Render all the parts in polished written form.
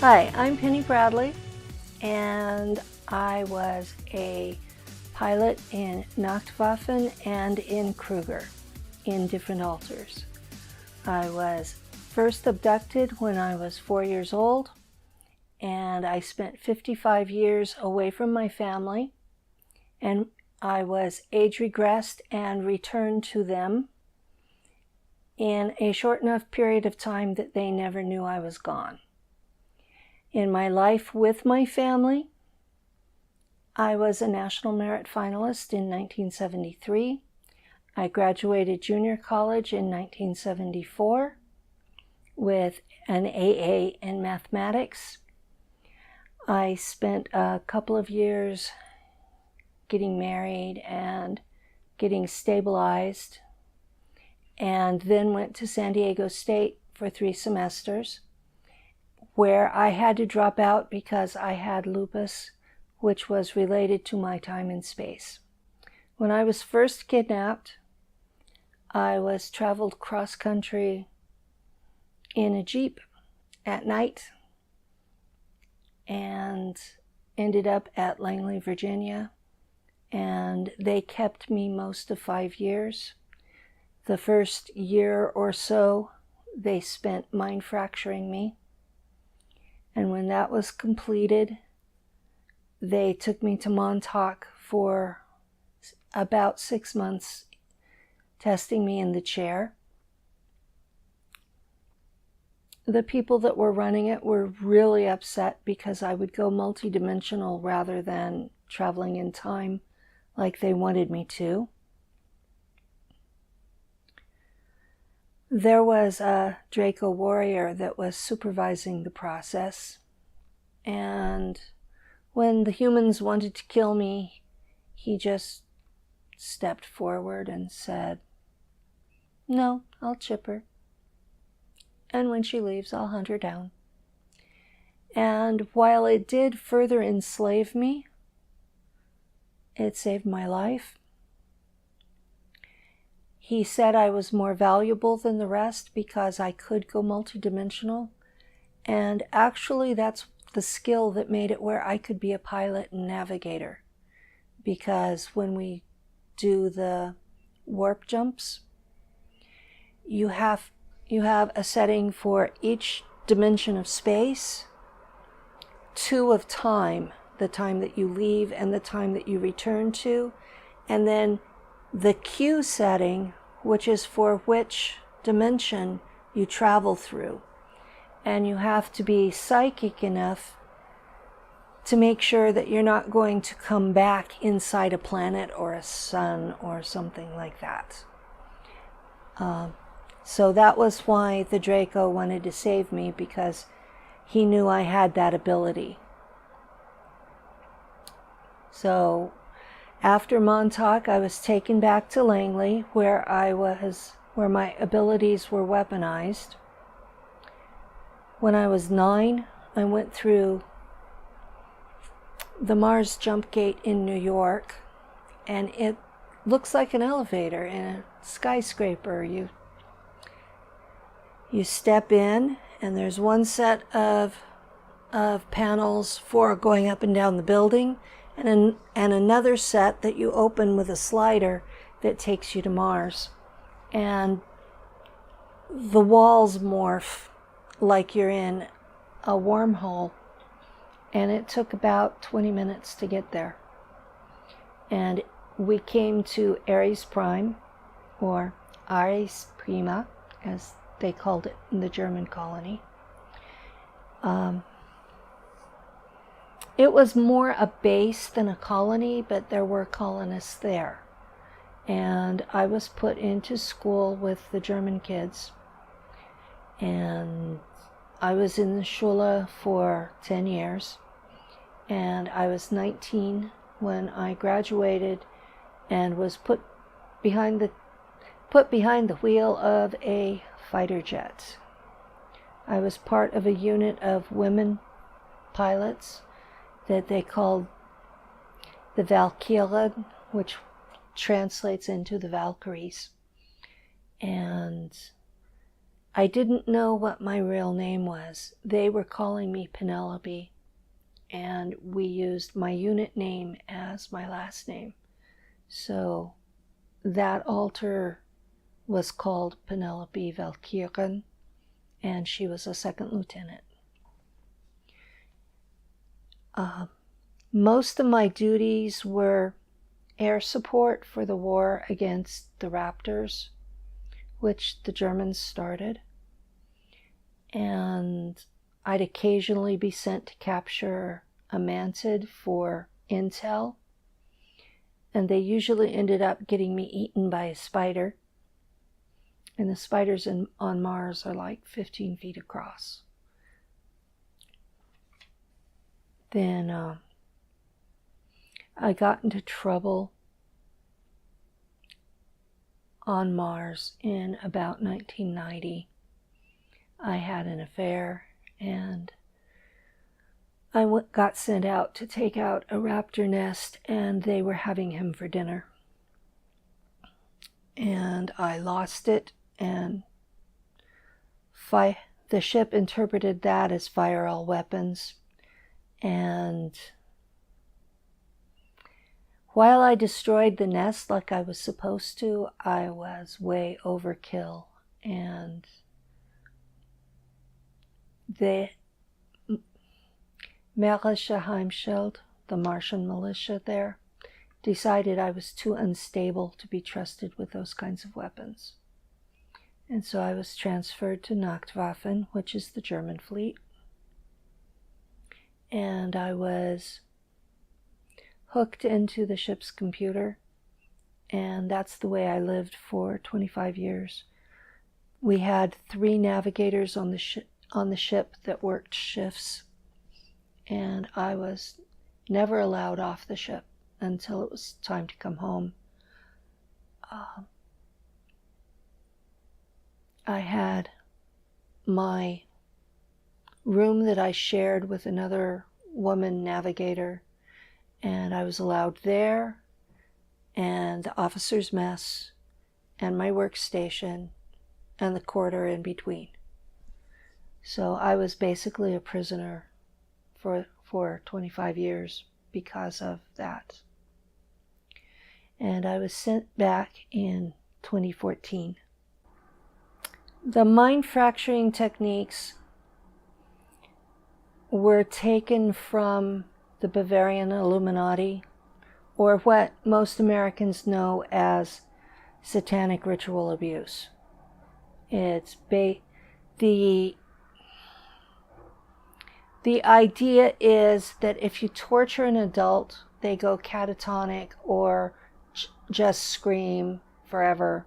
Hi, I'm Penny Bradley, and I was a pilot in Nachtwaffen and in Kruger in different alters. I was first abducted when I was 4 years old, and I spent 55 years away from my family, and I was age regressed and returned to them in a short enough period of time that they never knew I was gone. In my life with my family, I was a National Merit Finalist in 1973. I graduated junior college in 1974 with an AA in mathematics. I spent a couple of years getting married and getting stabilized, and then went to San Diego State for 3 semesters, where I had to drop out because I had lupus, which was related to my time in space. When I was first kidnapped, I was traveled cross-country in a Jeep at night and ended up at Langley, Virginia, and they kept me most of 5 years. The first year or so, they spent mind fracturing me. And when that was completed, they took me to Montauk for about 6 months, testing me in the chair. The people that were running it were really upset because I would go multidimensional rather than traveling in time like they wanted me to. There was a Draco warrior that was supervising the process, and when the humans wanted to kill me, he just stepped forward and said, "No, I'll chip her. And when she leaves, I'll hunt her down." And while it did further enslave me, it saved my life. He said I was more valuable than the rest because I could go multidimensional. And actually, that's the skill that made it where I could be a pilot and navigator. Because when we do the warp jumps, you have a setting for each dimension of space, 2 of time, the time that you leave and the time that you return to, and then the Q setting, which is for which dimension you travel through. And you have to be psychic enough to make sure that you're not going to come back inside a planet or a sun or something like that. So that was why the Draco wanted to save me, because he knew I had that ability. So after Montauk, I was taken back to Langley, where my abilities were weaponized. When I was 9, I went through the Mars jump gate in New York, and it looks like an elevator in a skyscraper. You step in, and there's one set of panels for going up and down the building, and another set that you open with a slider that takes you to Mars. And the walls morph like you're in a wormhole, and it took about 20 minutes to get there. And we came to Ares Prime, or Ares Prima, as they called it in the German colony. It was more a base than a colony, but there were colonists there. And I was put into school with the German kids. And I was in the Schule for 10 years. And I was 19 when I graduated and was put behind the wheel of a fighter jet. I was part of a unit of women pilots that they called the Valkyren, which translates into the Valkyries. And I didn't know what my real name was. They were calling me Penelope, and we used my unit name as my last name. So that altar was called Penelope Valkyren, and she was a second lieutenant. Most of my duties were air support for the war against the Raptors, which the Germans started. And I'd occasionally be sent to capture a mantid for intel. And they usually ended up getting me eaten by a spider. And the spiders on Mars are like 15 feet across. Then I got into trouble on Mars in about 1990. I had an affair, and I got sent out to take out a raptor nest, and they were having him for dinner. And I lost it, and the ship interpreted that as fire all weapons. And while I destroyed the nest like I was supposed to, I was way overkill. And the Marische Heimschild, the Martian militia there, decided I was too unstable to be trusted with those kinds of weapons. And so I was transferred to Nachtwaffen, which is the German fleet. And I was hooked into the ship's computer, and that's the way I lived for 25 years. We had 3 navigators on the ship that worked shifts, and I was never allowed off the ship until it was time to come home. I had my room that I shared with another woman navigator, and I was allowed there, and the officer's mess, and my workstation, and the corridor in between. So I was basically a prisoner for 25 years because of that. And I was sent back in 2014. The mind fracturing techniques were taken from the Bavarian Illuminati, or what most Americans know as satanic ritual abuse. It's the idea is that if you torture an adult, they go catatonic or just scream forever,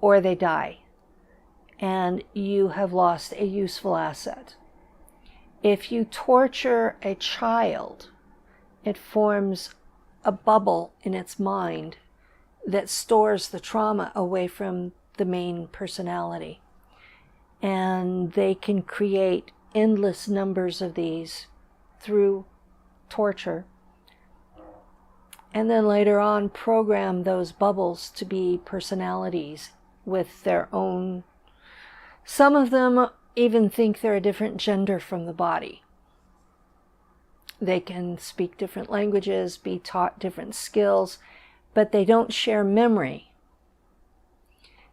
or they die, and you have lost a useful asset. If you torture a child, it forms a bubble in its mind that stores the trauma away from the main personality. And they can create endless numbers of these through torture. And then later on program those bubbles to be personalities with their own. Some of them even think they're a different gender from the body. They can speak different languages, be taught different skills, but they don't share memory.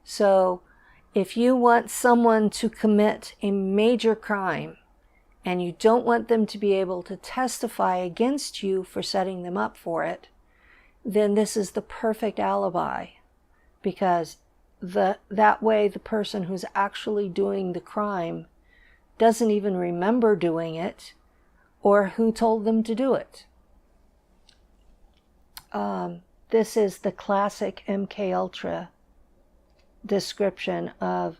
So if you want someone to commit a major crime and you don't want them to be able to testify against you for setting them up for it, then this is the perfect alibi, because that way the person who's actually doing the crime doesn't even remember doing it or who told them to do it. This is the classic MKUltra description of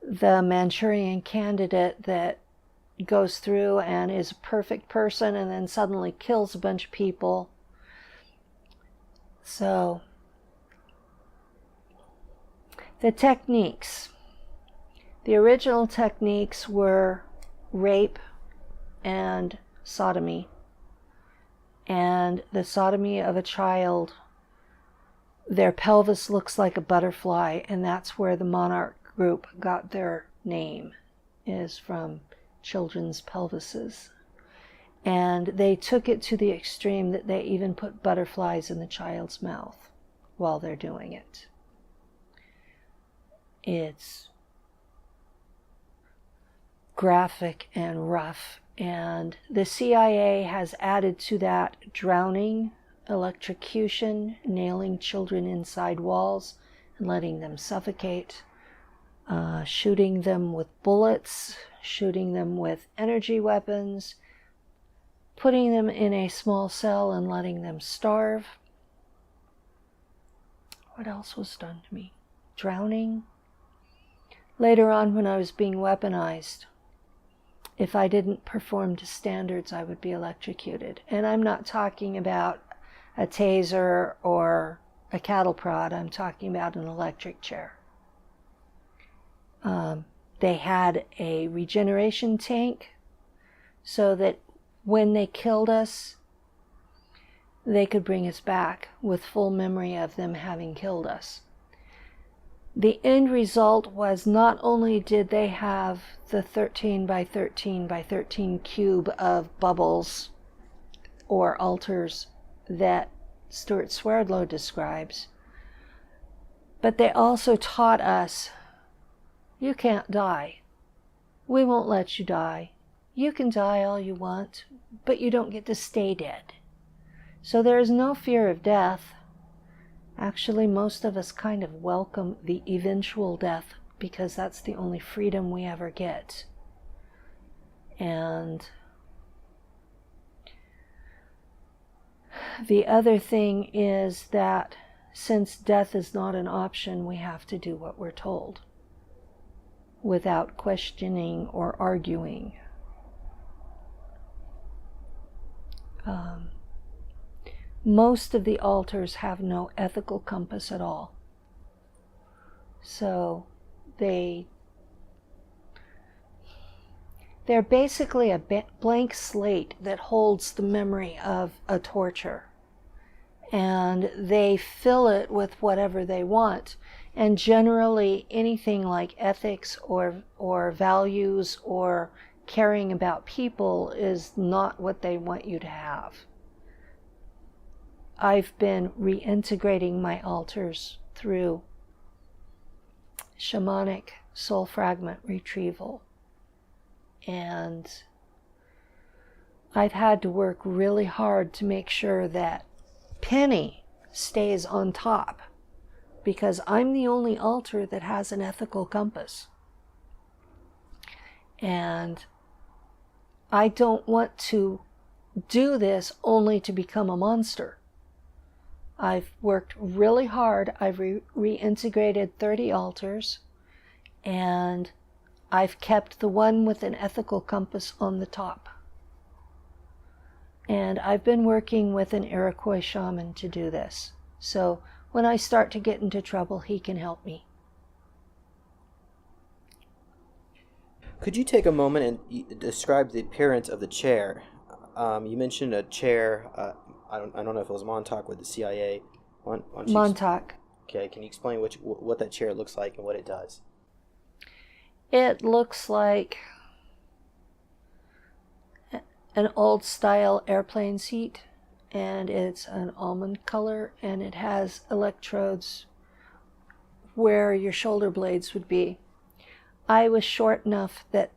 the Manchurian candidate that goes through and is a perfect person and then suddenly kills a bunch of people. So the techniques. The original techniques were rape and sodomy. And the sodomy of a child, their pelvis looks like a butterfly, and that's where the Montauk group got their name is from children's pelvises. And they took it to the extreme that they even put butterflies in the child's mouth while they're doing it. It's graphic and rough, and the CIA has added to that drowning, electrocution, nailing children inside walls and letting them suffocate, shooting them with bullets, shooting them with energy weapons, putting them in a small cell and letting them starve. What else was done to me? Drowning. Later on, when I was being weaponized, if I didn't perform to standards, I would be electrocuted. And I'm not talking about a taser or a cattle prod. I'm talking about an electric chair. They had a regeneration tank so that when they killed us, they could bring us back with full memory of them having killed us. The end result was not only did they have the 13 by 13 by 13 cube of bubbles or altars that Stuart Swerdlow describes, but they also taught us, you can't die. We won't let you die. You can die all you want, but you don't get to stay dead. So there is no fear of death. Actually, most of us kind of welcome the eventual death because that's the only freedom we ever get. And the other thing is that since death is not an option, we have to do what we're told without questioning or arguing. Most of the altars have no ethical compass at all. So they're basically a blank slate that holds the memory of a torture. And they fill it with whatever they want. And generally anything like ethics or values or caring about people is not what they want you to have. I've been reintegrating my altars through shamanic soul fragment retrieval. And I've had to work really hard to make sure that Penny stays on top, because I'm the only altar that has an ethical compass. And I don't want to do this only to become a monster. I've worked really hard. I've reintegrated 30 altars, and I've kept the one with an ethical compass on the top. And I've been working with an Iroquois shaman to do this. So when I start to get into trouble, he can help me. Could you take a moment and describe the appearance of the chair? You mentioned a chair. I don't know if it was Montauk with the CIA. Montauk. Okay, can you explain what that chair looks like and what it does? It looks like an old style airplane seat, and it's an almond color, and it has electrodes where your shoulder blades would be. I was short enough that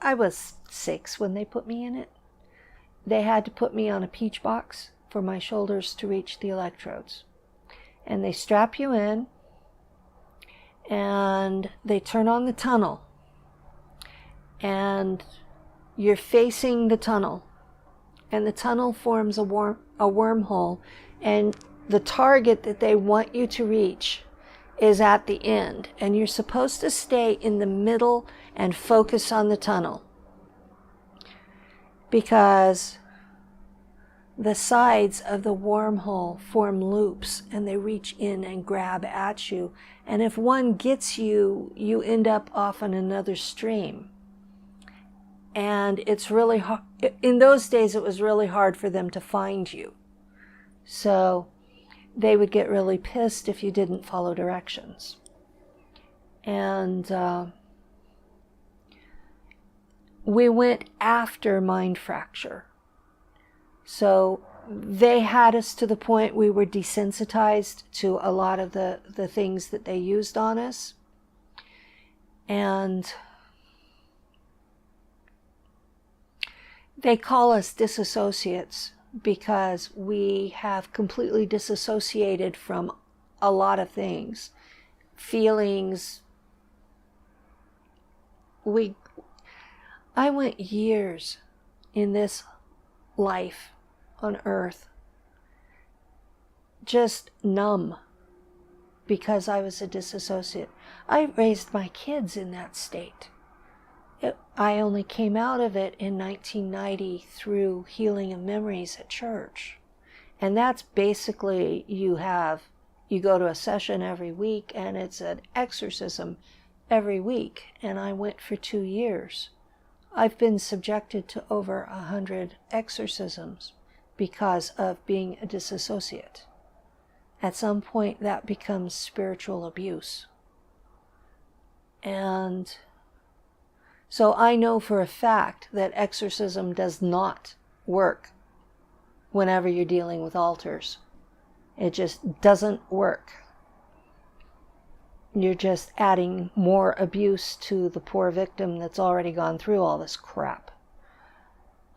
I was 6 when they put me in it. They had to put me on a peach box for my shoulders to reach the electrodes. And they strap you in, and they turn on the tunnel. And you're facing the tunnel. And the tunnel forms a wormhole. And the target that they want you to reach is at the end. And you're supposed to stay in the middle and focus on the tunnel. Because the sides of the wormhole form loops, and they reach in and grab at you. And if one gets you, you end up off on another stream. And it's really hard. In those days, it was really hard for them to find you. So they would get really pissed if you didn't follow directions. And we went after mind fracture. So they had us to the point we were desensitized to a lot of the things that they used on us. And they call us disassociates because we have completely disassociated from a lot of things. Feelings. I went years in this life on earth just numb because I was a disassociate. I raised my kids in that state. I only came out of it in 1990 through healing of memories at church. And that's basically, you go to a session every week and it's an exorcism every week. And I went for 2 years. I've been subjected to over 100 exorcisms because of being a disassociate. At some point that becomes spiritual abuse. And so I know for a fact that exorcism does not work whenever you're dealing with altars. It just doesn't work. You're just adding more abuse to the poor victim that's already gone through all this crap.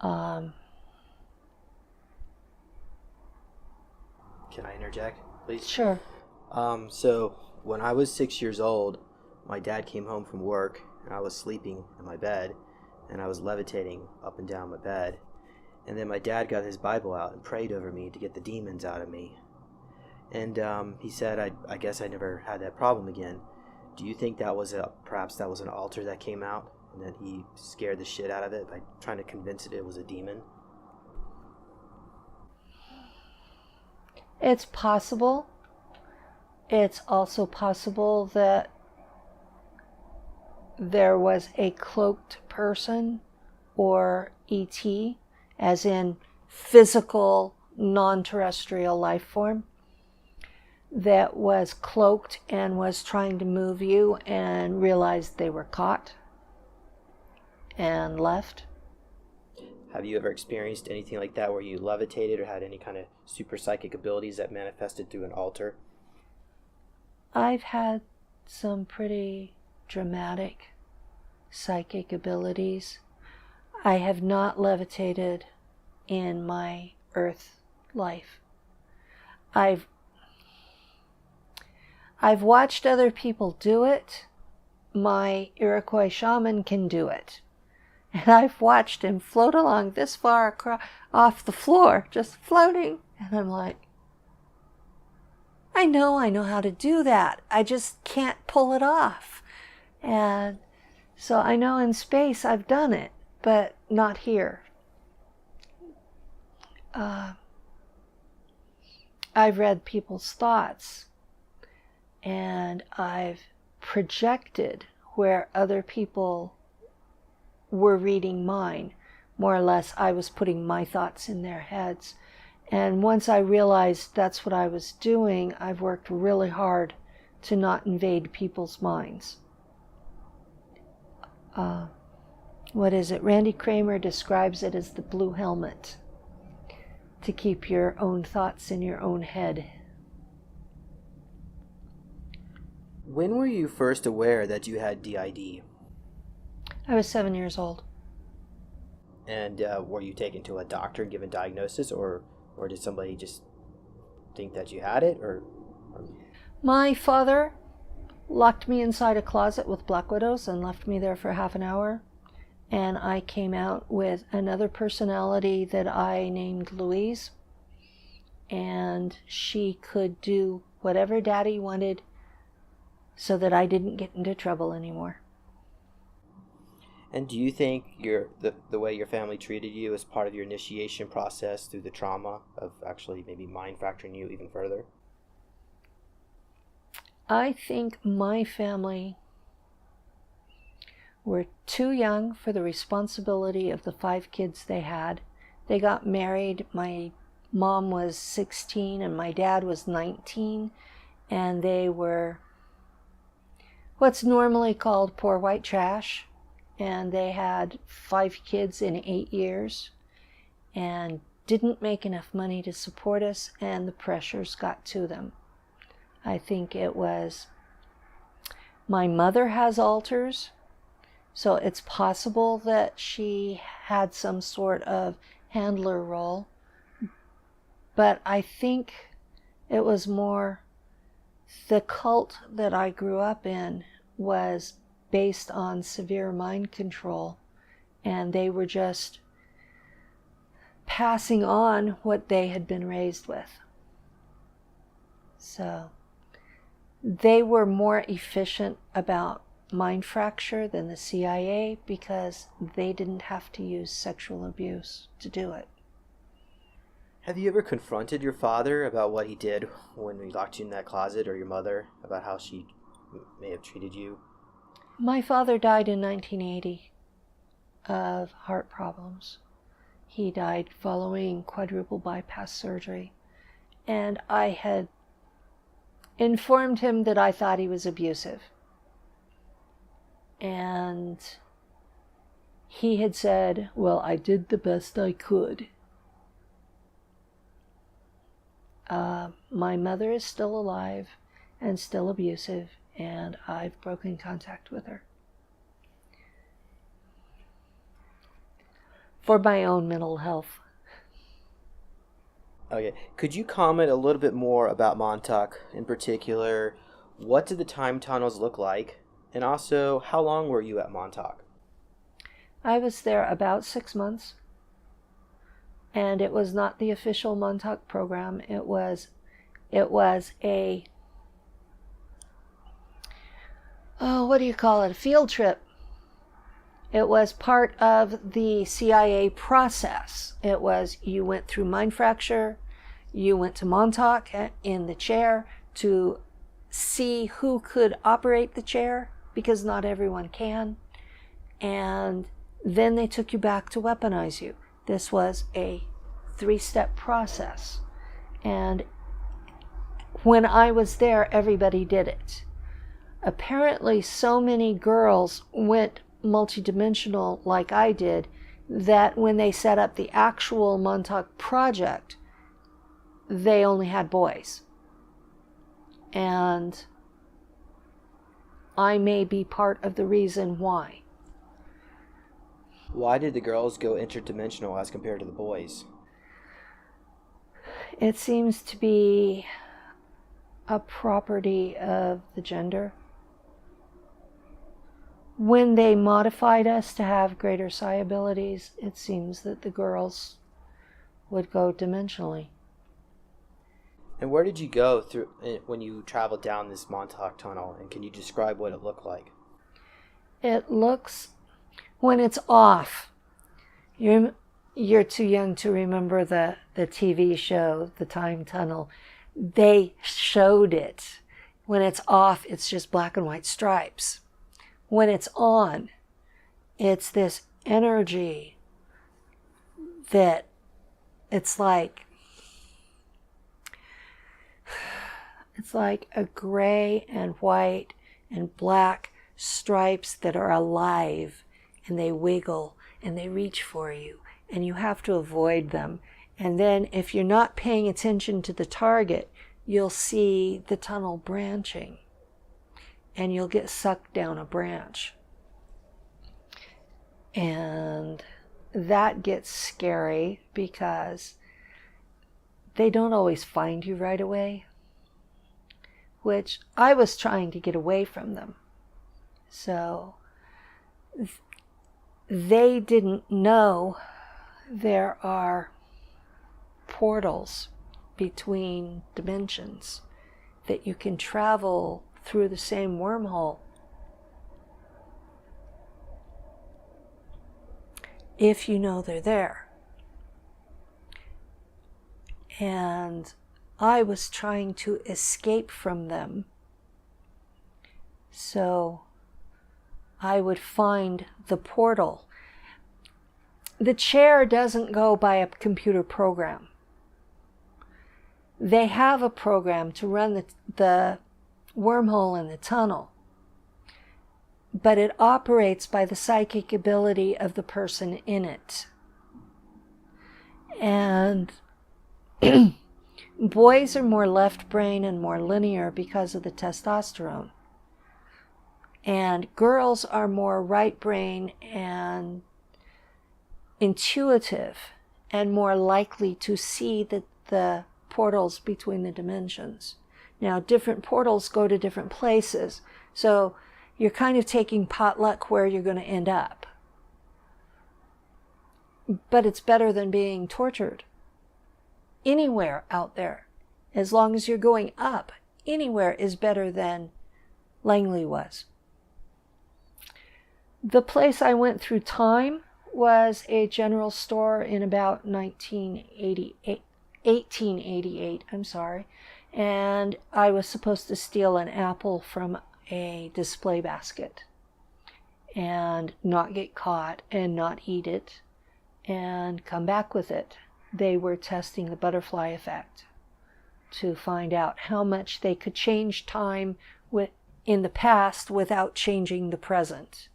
Can I interject, please? Sure. So when I was 6 years old, my dad came home from work and I was sleeping in my bed and I was levitating up and down my bed. And then my dad got his Bible out and prayed over me to get the demons out of me. And he said, I guess I never had that problem again. Do you think perhaps that was an altar that came out and that he scared the shit out of it by trying to convince it was a demon? It's possible. It's also possible that there was a cloaked person or ET, as in physical non-terrestrial life form, that was cloaked and was trying to move you and realized they were caught and left. Have you ever experienced anything like that where you levitated or had any kind of super psychic abilities that manifested through an altar? I've had some pretty dramatic psychic abilities. I have not levitated in my earth life. I've watched other people do it. My Iroquois shaman can do it. And I've watched him float along this far off the floor, just floating. And I'm like, I know how to do that. I just can't pull it off. And so I know in space I've done it, but not here. I've read people's thoughts, and I've projected where other people were reading mine. More or less, I was putting my thoughts in their heads. And once I realized that's what I was doing, I've worked really hard to not invade people's minds. What is it? Randy Kramer describes it as the blue helmet, to keep your own thoughts in your own head. When were you first aware that you had DID? I was 7 years old. And were you taken to a doctor and given diagnosis, or did somebody just think that you had it? Or My father locked me inside a closet with black widows and left me there for half an hour. And I came out with another personality that I named Louise. And she could do whatever Daddy wanted so that I didn't get into trouble anymore. And do you think the way your family treated you as part of your initiation process through the trauma of actually maybe mind fracturing you even further? I think my family were too young for the responsibility of the 5 kids they had. They got married. My mom was 16 and my dad was 19, and they were what's normally called poor white trash. and they had 5 kids in 8 years and didn't make enough money to support us, and the pressures got to them. I think it was, my mother has alters, so it's possible that she had some sort of handler role, but I think it was more the cult that I grew up in was based on severe mind control, and they were just passing on what they had been raised with. So they were more efficient about mind fracture than the CIA because they didn't have to use sexual abuse to do it. Have you ever confronted your father about what he did when he locked you in that closet, or your mother about how she may have treated you? My father died in 1980 of heart problems. He died following quadruple bypass surgery, and I had informed him that I thought he was abusive. And he had said, well, I did the best I could. My mother is still alive and still abusive, and I've broken contact with her for my own mental health. Okay, could you comment a little bit more about Montauk? In particular, what did the time tunnels look like? And also, how long were you at Montauk? I was there about 6 months, and it was not the official Montauk program. It was a, what do you call it, a field trip. It was part of the CIA process. It was, you went through mind fracture, you went to Montauk in the chair to see who could operate the chair, because not everyone can, and then they took you back to weaponize you. This was a 3-step process, and when I was there, everybody did it. Apparently, so many girls went multidimensional like I did that when they set up the actual Montauk project, they only had boys. And I may be part of the reason why. Why did the girls go interdimensional as compared to the boys? It seems to be a property of the gender. When they modified us to have greater psi abilities, it seems that the girls would go dimensionally. And where did you go through when you traveled down this Montauk tunnel? And can you describe what it looked like? It looks, when it's off, you're too young to remember the TV show, The Time Tunnel. They showed it. When it's off, it's just black and white stripes. When it's on, it's this energy that it's like a gray and white and black stripes that are alive, and they wiggle and they reach for you, and you have to avoid them. And then if you're not paying attention to the target, you'll see the tunnel branching, and you'll get sucked down a branch. And that gets scary because they don't always find you right away, which I was trying to get away from them. So they didn't know there are portals between dimensions that you can travel through the same wormhole if you know they're there. And I was trying to escape from them, so I would find the portal. The chair doesn't go by a computer program. They have a program to run the wormhole in the tunnel, but it operates by the psychic ability of the person in it. And boys are more left brain and more linear because of the testosterone. And girls are more right brain and intuitive and more likely to see the portals between the dimensions. Now, different portals go to different places, so you're kind of taking potluck where you're going to end up. But it's better than being tortured anywhere out there. As long as you're going up, anywhere is better than Langley was. The place I went through time was a general store in about 1888, and I was supposed to steal an apple from a display basket and not get caught and not eat it and come back with it. They were testing the butterfly effect to find out how much they could change time in the past without changing the present.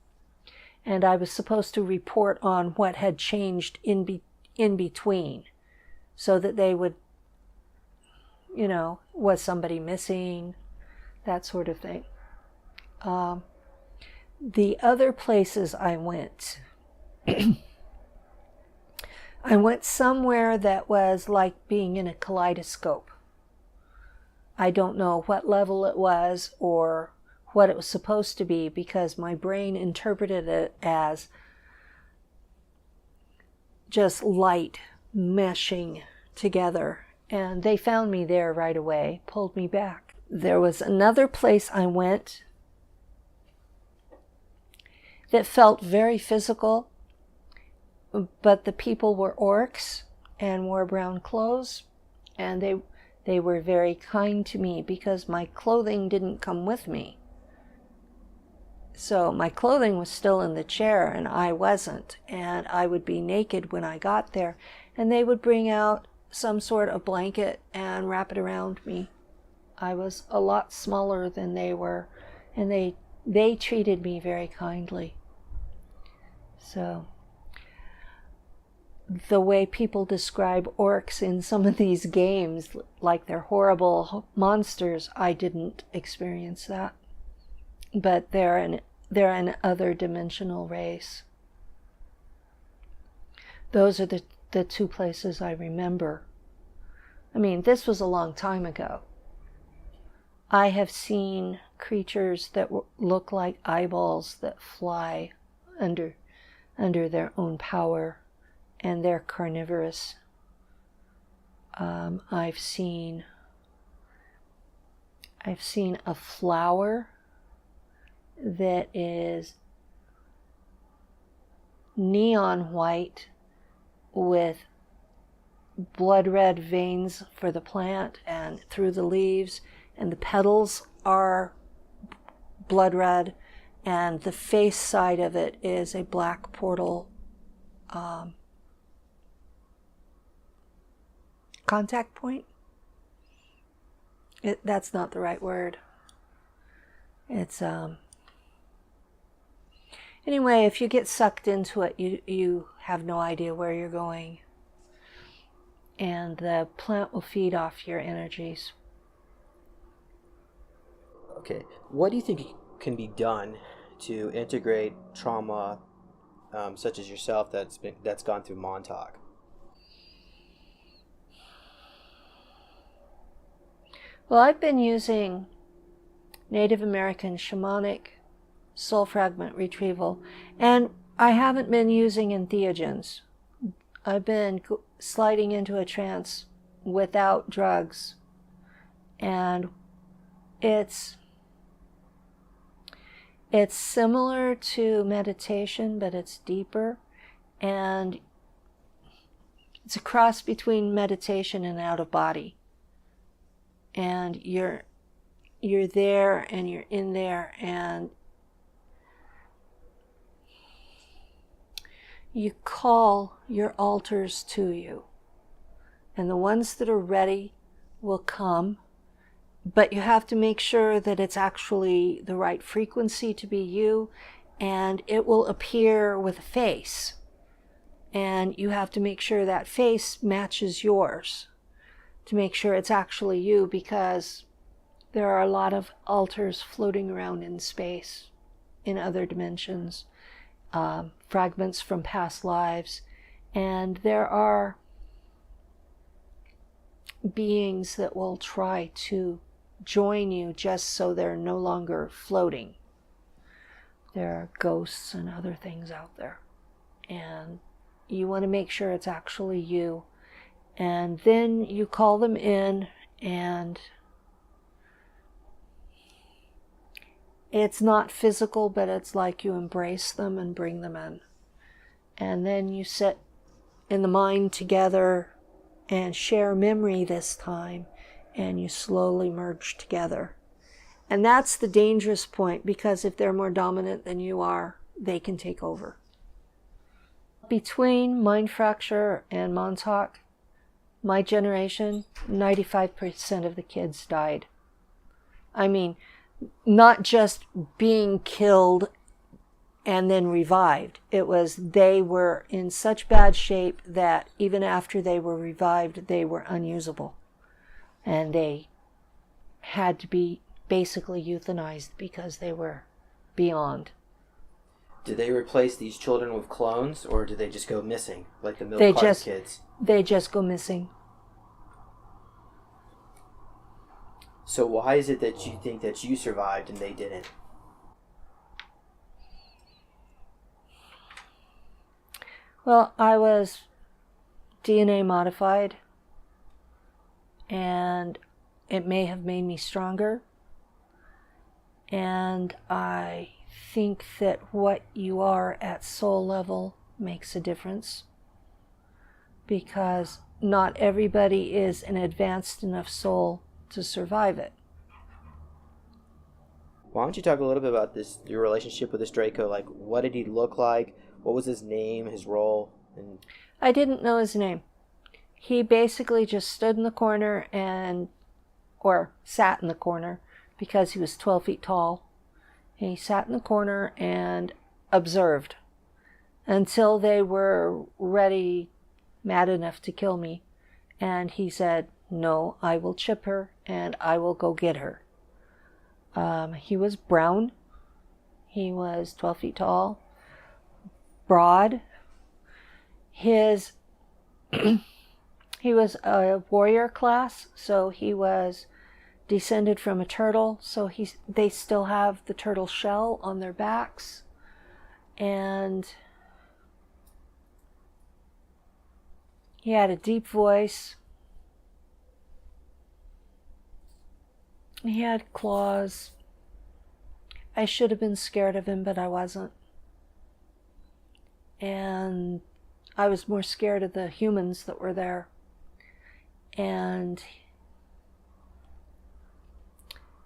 And I was supposed to report on what had changed in between, so that they would, was somebody missing, that sort of thing. The other places I went, I went somewhere that was like being in a kaleidoscope. I don't know what level it was or what it was supposed to be, because my brain interpreted it as just light meshing together. And they found me there right away, pulled me back. There was another place I went that felt very physical, but the people were orcs and wore brown clothes, and they were very kind to me because my clothing didn't come with me. So my clothing was still in the chair and I wasn't, and I would be naked when I got there, and they would bring out some sort of blanket and wrap it around me. I was a lot smaller than they were, and they treated me very kindly. So the way people describe orcs in some of these games, like they're horrible monsters, I didn't experience that. But they're an other dimensional race. Those are the two places I remember. I mean, this was a long time ago. I have seen creatures that look like eyeballs that fly under their own power, and they're carnivorous. I've seen a flower that is neon white with blood red veins for the plant and through the leaves, and the petals are blood red, and the face side of it is a black portal contact point. That's not the right word. It's anyway, if you get sucked into it, you have no idea where you're going, and the plant will feed off your energies. Okay, what do you think can be done to integrate trauma, such as yourself, that's gone through Montauk? Well, I've been using Native American shamanic soul fragment retrieval, and I haven't been using entheogens. I've been sliding into a trance without drugs, and it's similar to meditation, but it's deeper, and it's a cross between meditation and out of body. And you're there and you're in there, and you call your altars to you, and the ones that are ready will come, But you have to make sure that it's actually the right frequency to be you, and it will appear with a face. And you have to make sure that face matches yours to make sure it's actually you, because there are a lot of altars floating around in space, in other dimensions, fragments from past lives, and there are beings that will try to join you just so they're no longer floating. There are ghosts and other things out there, and you want to make sure it's actually you. And then you call them in, and it's not physical, but it's like you embrace them and bring them in. And then you sit in the mind together and share memory this time, and you slowly merge together. And that's the dangerous point, because if they're more dominant than you are, they can take over. Between Mind Fracture and Montauk, my generation, 95% of the kids died. I mean, not just being killed and then revived. It was they were in such bad shape that even after they were revived, they were unusable. And they had to be basically euthanized because they were beyond. Did they replace these children with clones, or did they just go missing, like the milk carton kids? They just go missing. So why is it that you think that you survived and they didn't? Well, I was DNA modified, and it may have made me stronger. And I think that what you are at soul level makes a difference, because not everybody is an advanced enough soul to survive it. Why don't you talk a little bit about your relationship with this Draco? Like, what did he look like? What was his name, his role? And I didn't know his name. He basically just stood in the corner or sat in the corner, because he was 12 feet tall. He sat in the corner and observed until they were ready, mad enough to kill me. And he said, "No, I will chip her and I will go get her." He was brown. He was 12 feet tall, broad. He was a warrior class, so he was descended from a turtle, so they still have the turtle shell on their backs. And he had a deep voice. He had claws. I should have been scared of him, but I wasn't. And I was more scared of the humans that were there. And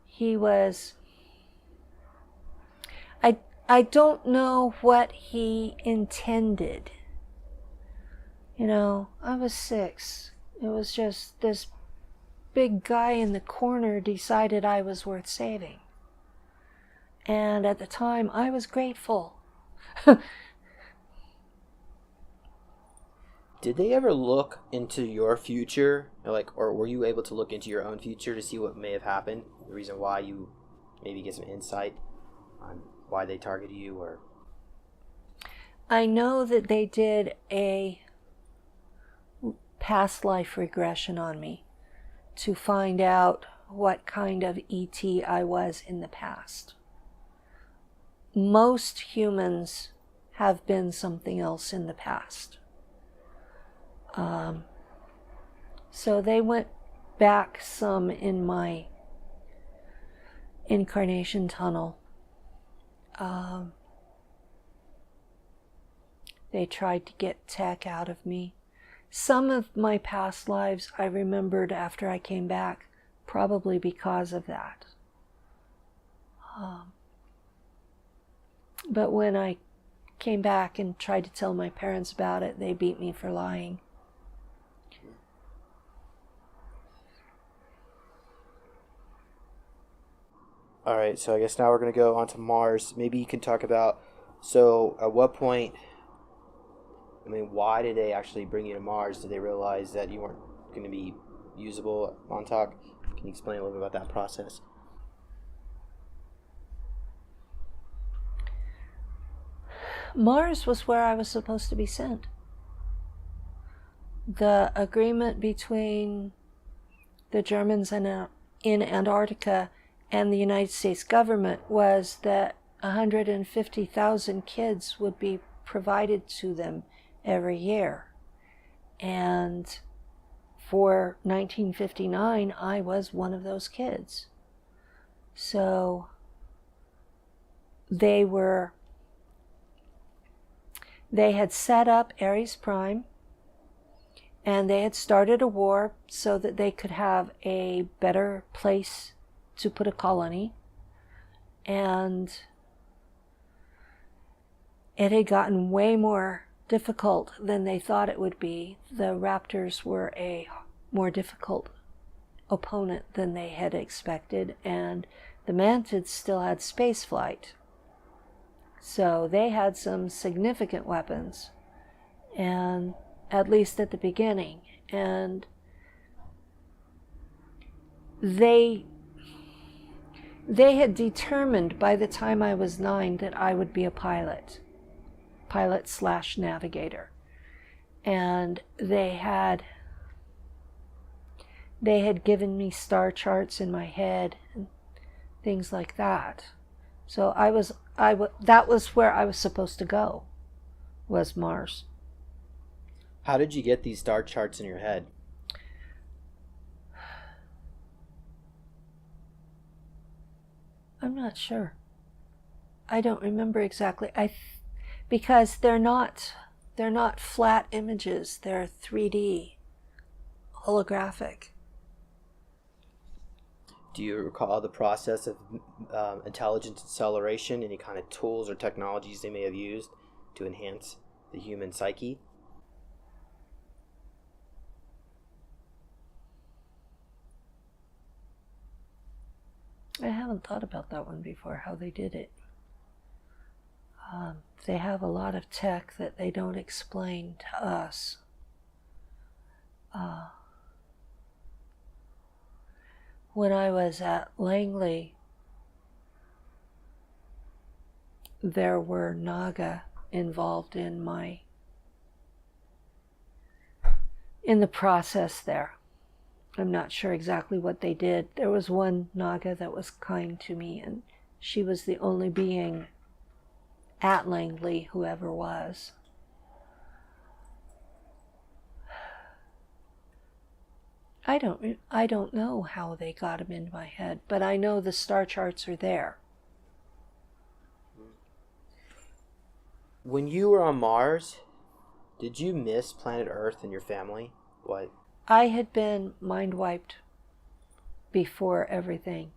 he was... I don't know what he intended. You know, I was 6. It was just this big guy in the corner decided I was worth saving. And at the time, I was grateful. did they ever look into your future? Or were you able to look into your own future to see what may have happened? The reason why you maybe get some insight on why they targeted you? Or I know that they did a past life regression on me to find out what kind of ET I was in the past. Most humans have been something else in the past. So they went back some in my incarnation tunnel. They tried to get tech out of me. Some of my past lives I remembered after I came back, probably because of that. But when I came back and tried to tell my parents about it, they beat me for lying. All right, so I guess now we're going to go on to Mars. Maybe you can talk about, so at what point, I mean, why did they actually bring you to Mars? Did they realize that you weren't going to be usable at Montauk? Can you explain a little bit about that process? Mars was where I was supposed to be sent. The agreement between the Germans in Antarctica and the United States government was that 150,000 kids would be provided to them every year. And for 1959, I was one of those kids. So they had set up Ares Prime, and they had started a war so that they could have a better place to put a colony. And it had gotten way more difficult than they thought it would be. The Raptors were a more difficult opponent than they had expected, and the Mantids still had space flight. So they had some significant weapons, and at least at the beginning. And they had determined by the time I was 9 that I would be a pilot/navigator. And they had given me star charts in my head and things like that. So that was where I was supposed to go, was Mars. How did you get these star charts in your head? I'm not sure. I don't remember exactly. Because they're not flat images. They're 3D, holographic. Do you recall the process of intelligence acceleration, any kind of tools or technologies they may have used to enhance the human psyche? I haven't thought about that one before, how they did it. They have a lot of tech that they don't explain to us. When I was at Langley, there were Naga involved in the process there. I'm not sure exactly what they did. There was one Naga that was kind to me, and she was the only being at Langley who ever was. I don't know how they got them into my head, but I know the star charts are there. When you were on Mars, did you miss planet Earth and your family? What? I had been mind wiped before everything.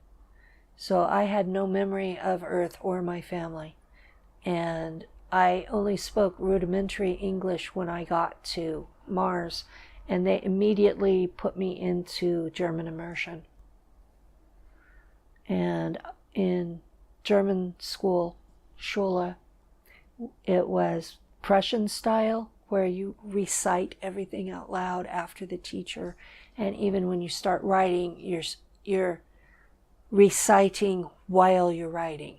So I had no memory of Earth or my family. And I only spoke rudimentary English when I got to Mars, and they immediately put me into German immersion. And in German school, Schule, it was Prussian style, where you recite everything out loud after the teacher, and even when you start writing, you're reciting while you're writing.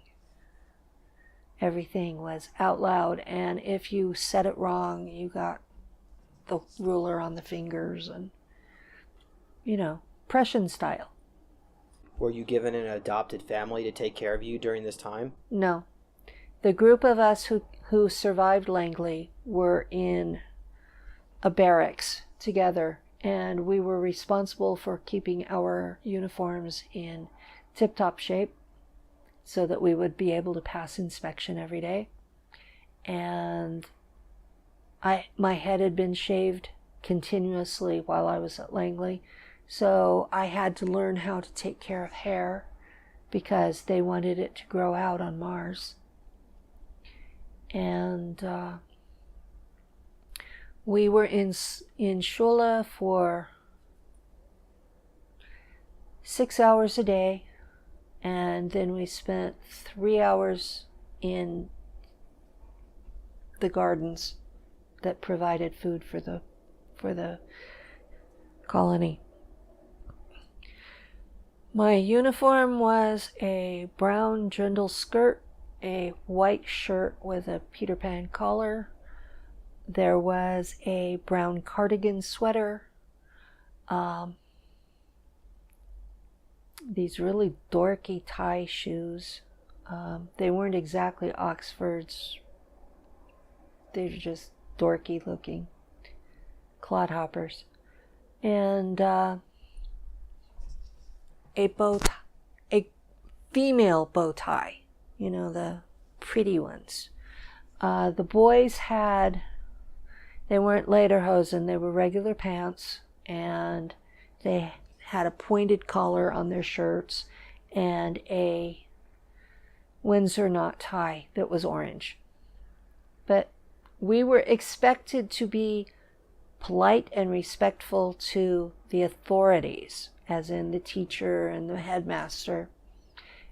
Everything was out loud, and if you said it wrong, you got the ruler on the fingers, and Prussian style. Were you given an adopted family to take care of you during this time? No. The group of us who survived Langley were in a barracks together, and we were responsible for keeping our uniforms in tip-top shape so that we would be able to pass inspection every day. And my head had been shaved continuously while I was at Langley, so I had to learn how to take care of hair because they wanted it to grow out on Mars. And we were in Schule for 6 hours a day, And then we spent 3 hours in the gardens that provided food for the colony. My uniform was a brown drindle skirt, a white shirt with a Peter Pan collar. There was a brown cardigan sweater. These really dorky tie shoes. They weren't exactly Oxfords. They were just dorky looking clodhoppers. And a bow tie, a female bow tie, the pretty ones. The boys they weren't lederhosen, they were regular pants, and they had a pointed collar on their shirts and a Windsor knot tie that was orange. But we were expected to be polite and respectful to the authorities, as in the teacher and the headmaster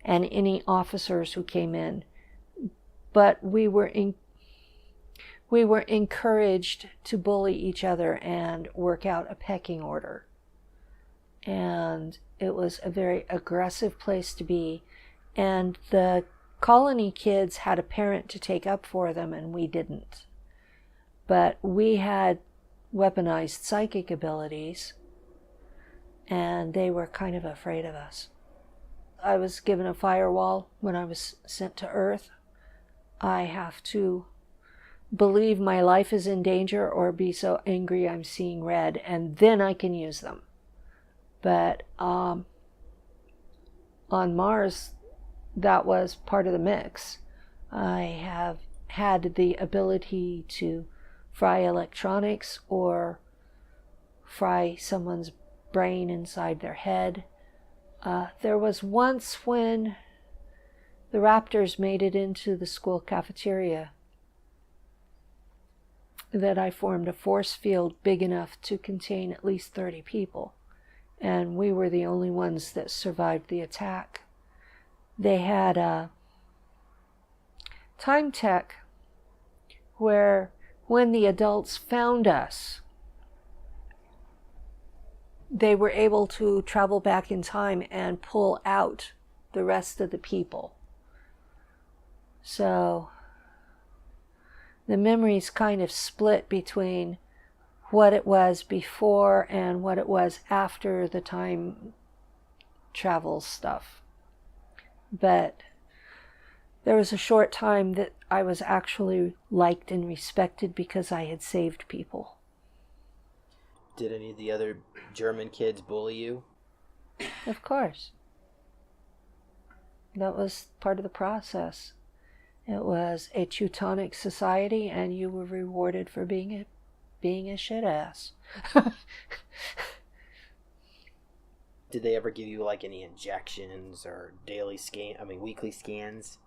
and any officers who came in. But we were encouraged to bully each other and work out a pecking order. And it was a very aggressive place to be. And the colony kids had a parent to take up for them, and we didn't. But we had weaponized psychic abilities, and they were kind of afraid of us. I was given a firewall when I was sent to Earth. I have to believe my life is in danger or be so angry I'm seeing red, and then I can use them. But on Mars, that was part of the mix. I have had the ability to fry electronics or fry someone's brain inside their head. There was once when the raptors made it into the school cafeteria that I formed a force field big enough to contain at least 30 people. And we were the only ones that survived the attack. They had a time tech where when the adults found us, they were able to travel back in time and pull out the rest of the people. So the memories kind of split between what it was before and what it was after the time travel stuff. But there was a short time that I was actually liked and respected because I had saved people. Did any of the other German kids bully you? Of course. That was part of the process. It was a Teutonic society, and you were rewarded for being a shit ass. Did they ever give you like any injections or weekly scans?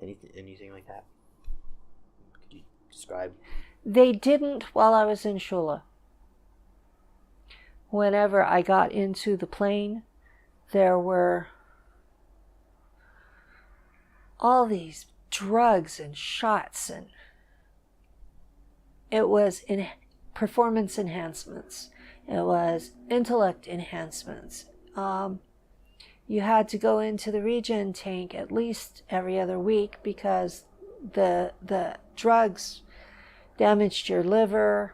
Anything like that? Could you describe? They didn't while I was in Shula. Whenever I got into the plane, there were all these drugs and shots, and it was performance enhancements. It was intellect enhancements. You had to go into the regen tank at least every other week because the drugs damaged your liver.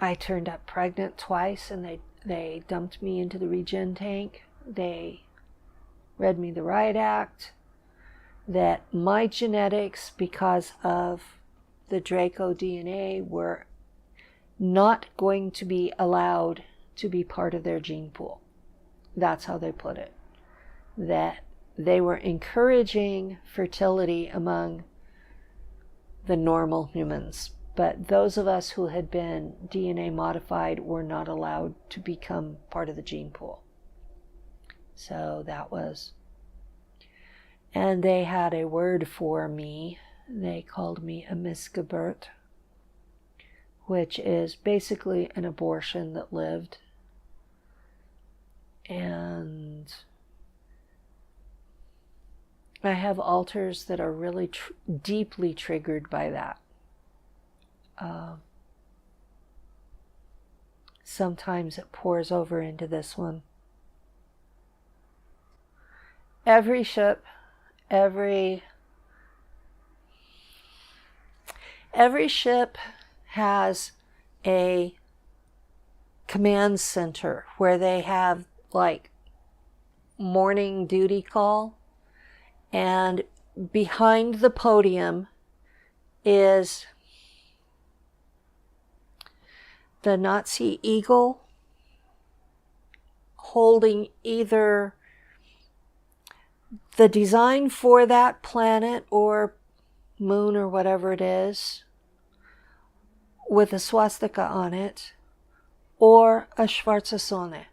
I turned up pregnant twice, and they dumped me into the regen tank. They read me the riot act, that my genetics, because of the Draco DNA, were not going to be allowed to be part of their gene pool. That's how they put it. That they were encouraging fertility among the normal humans, but those of us who had been DNA modified were not allowed to become part of the gene pool. So that was, and they had a word for me. They called me a Missgeburt, which is basically an abortion that lived. And I have altars that are really deeply triggered by that. Sometimes it pours over into this one. Every ship, every ship has a command center where they have like morning duty call, and behind the podium is the Nazi eagle holding either the design for that planet or moon or whatever it is with a swastika on it, or a schwarze Sonne,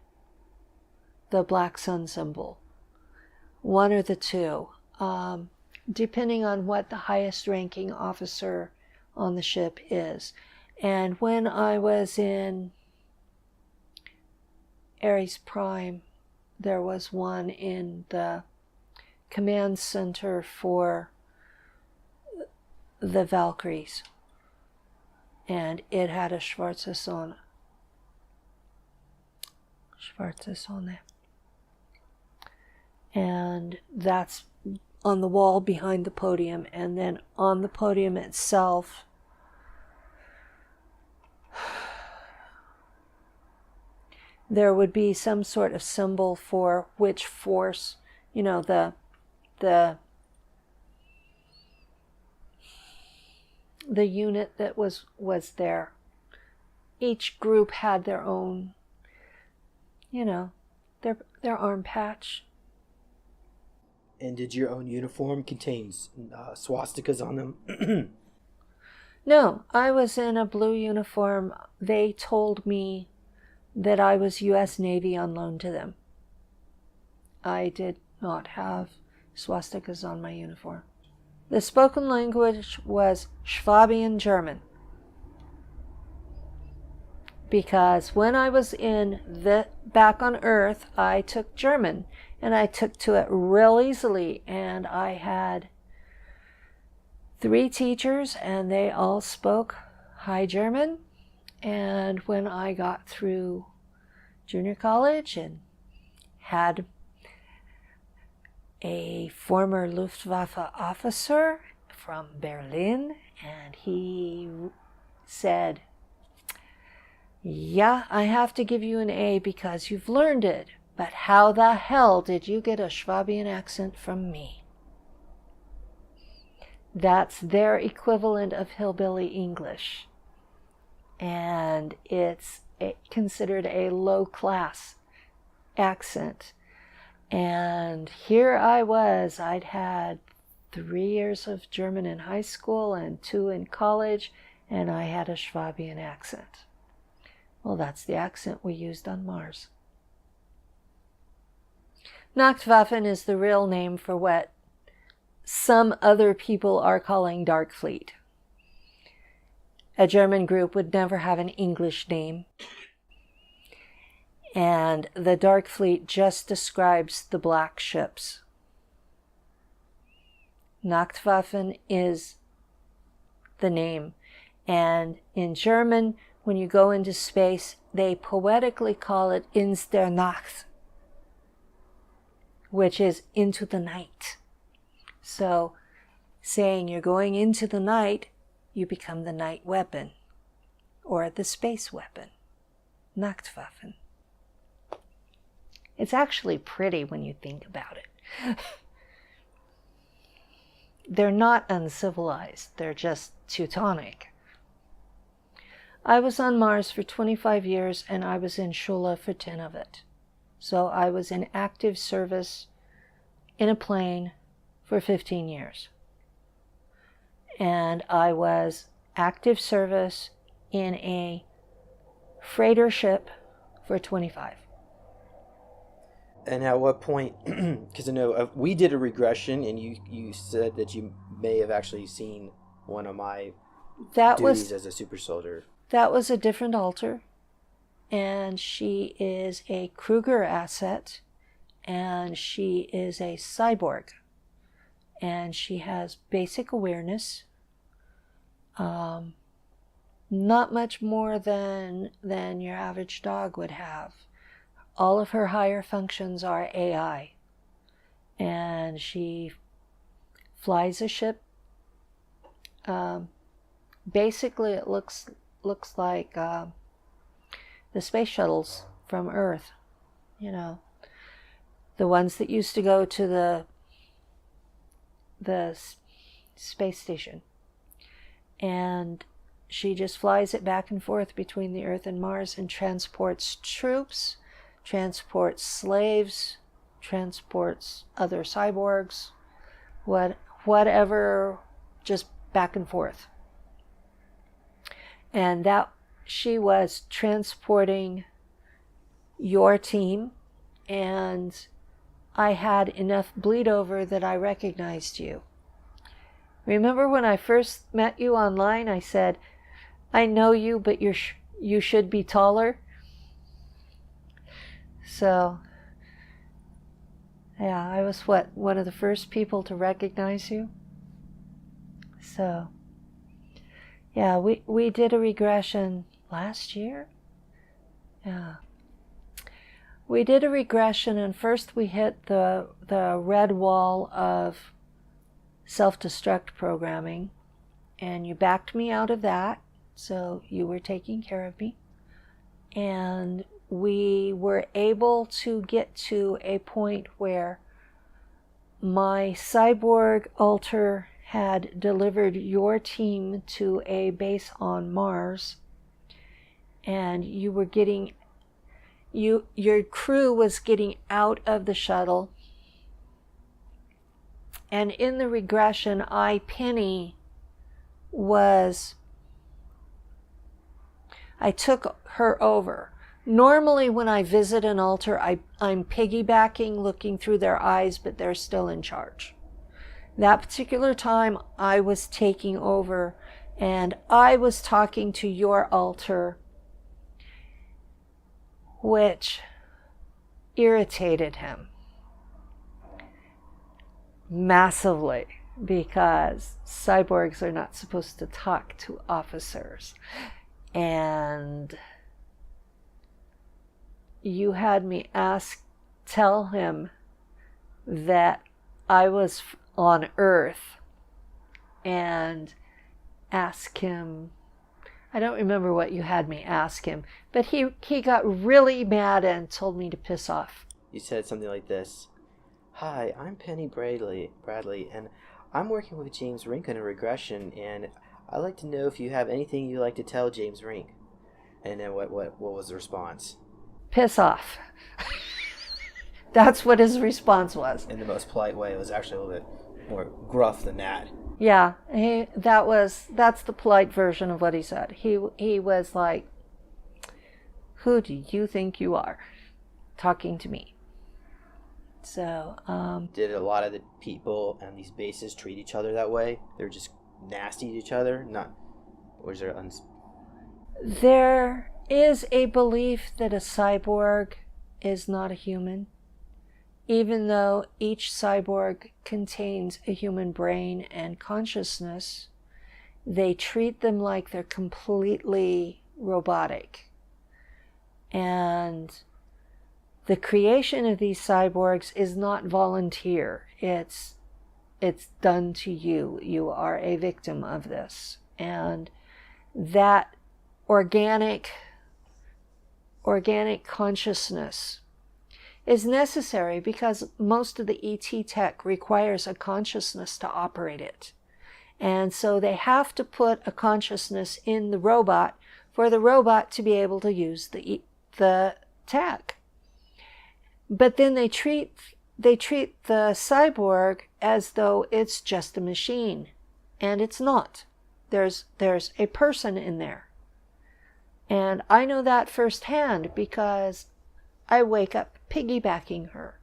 the black sun symbol. One or the two, depending on what the highest ranking officer on the ship is. And when I was in Aries Prime, there was one in the command center for the Valkyries, and it had a schwarze Sonne. And that's on the wall behind the podium. And then on the podium itself, there would be some sort of symbol for which force, you know, the unit that was there. Each group had their own, you know, their arm patch. And did your own uniform contain swastikas on them? No, I was in a blue uniform. They told me that I was U.S. Navy on loan to them. I did not have swastikas on my uniform. The spoken language was Schwabian German, because when I was back on Earth, I took German, and I took to it real easily, and I had 3 teachers, and they all spoke High German. And when I got through junior college and had a former Luftwaffe officer from Berlin, and he said, "Yeah, I have to give you an A because you've learned it, but how the hell did you get a Schwabian accent from me?" That's their equivalent of hillbilly English. And it's considered a low-class accent. And here I was. I'd had 3 years of German in high school and 2 in college, and I had a Schwabian accent. Well, that's the accent we used on Mars. Nachtwaffen is the real name for what some other people are calling Dark Fleet. A German group would never have an English name. And the Dark Fleet just describes the black ships. Nachtwaffen is the name. And in German, when you go into space, they poetically call it ins der Nacht, which is into the night. So, saying you're going into the night, you become the night weapon, or the space weapon, Nachtwaffen. It's actually pretty when you think about it. They're not uncivilized, they're just Teutonic. I was on Mars for 25 years, and I was in Schule for 10 of it. So I was in active service in a plane for 15 years. And I was active service in a freighter ship for 25. And at what point, because I know we did a regression, and you said that you may have actually seen one of my duties as a super soldier. That was a different altar, and she is a Kruger asset, and she is a cyborg, and she has basic awareness, not much more than your average dog would have. All of her higher functions are AI, and she flies a ship. Basically, it looks like the space shuttles from Earth, you know, the ones that used to go to the space station. And she just flies it back and forth between the Earth and Mars and transports troops, transports slaves, transports other cyborgs, whatever, just back and forth. And that she was transporting your team, and I had enough bleed over that I recognized you. Remember when I first met you online, I said, I know you, but you should be taller. So, yeah, I was one of the first people to recognize you. So, yeah, we did a regression last year. Yeah. We did a regression, and first we hit the red wall of self-destruct programming, and you backed me out of that, so you were taking care of me. And we were able to get to a point where my cyborg alter had delivered your team to a base on Mars, and you were getting, your crew was getting out of the shuttle. And in the regression, Penny, I took her over. Normally when I visit an altar, I'm piggybacking, looking through their eyes, but they're still in charge. That particular time, I was taking over, and I was talking to your altar, which irritated him massively, because cyborgs are not supposed to talk to officers. And you had me tell him that I was on Earth, and ask him, I don't remember what you had me ask him, but he got really mad and told me to piss off. You said something like this: Hi, I'm Penny Bradley, and I'm working with James Rink on a regression, and I'd like to know if you have anything you'd like to tell James Rink. And then what was the response? Piss off. That's what his response was. In the most polite way. It was actually a little bit more gruff than that. Yeah, that's the polite version of what he said. He was like, who do you think you are talking to me? So, did a lot of the people on these bases treat each other that way? They're just nasty to each other? Or is there There is a belief that a cyborg is not a human, even though each cyborg contains a human brain and consciousness. They treat them like they're completely robotic. And the creation of these cyborgs is not volunteer. It's done to you. You are a victim of this. And that organic consciousness is necessary, because most of the ET tech requires a consciousness to operate it. And so they have to put a consciousness in the robot for the robot to be able to use the tech. But then they treat the cyborg as though it's just a machine, and it's not. There's a person in there. And I know that firsthand, because I wake up piggybacking her.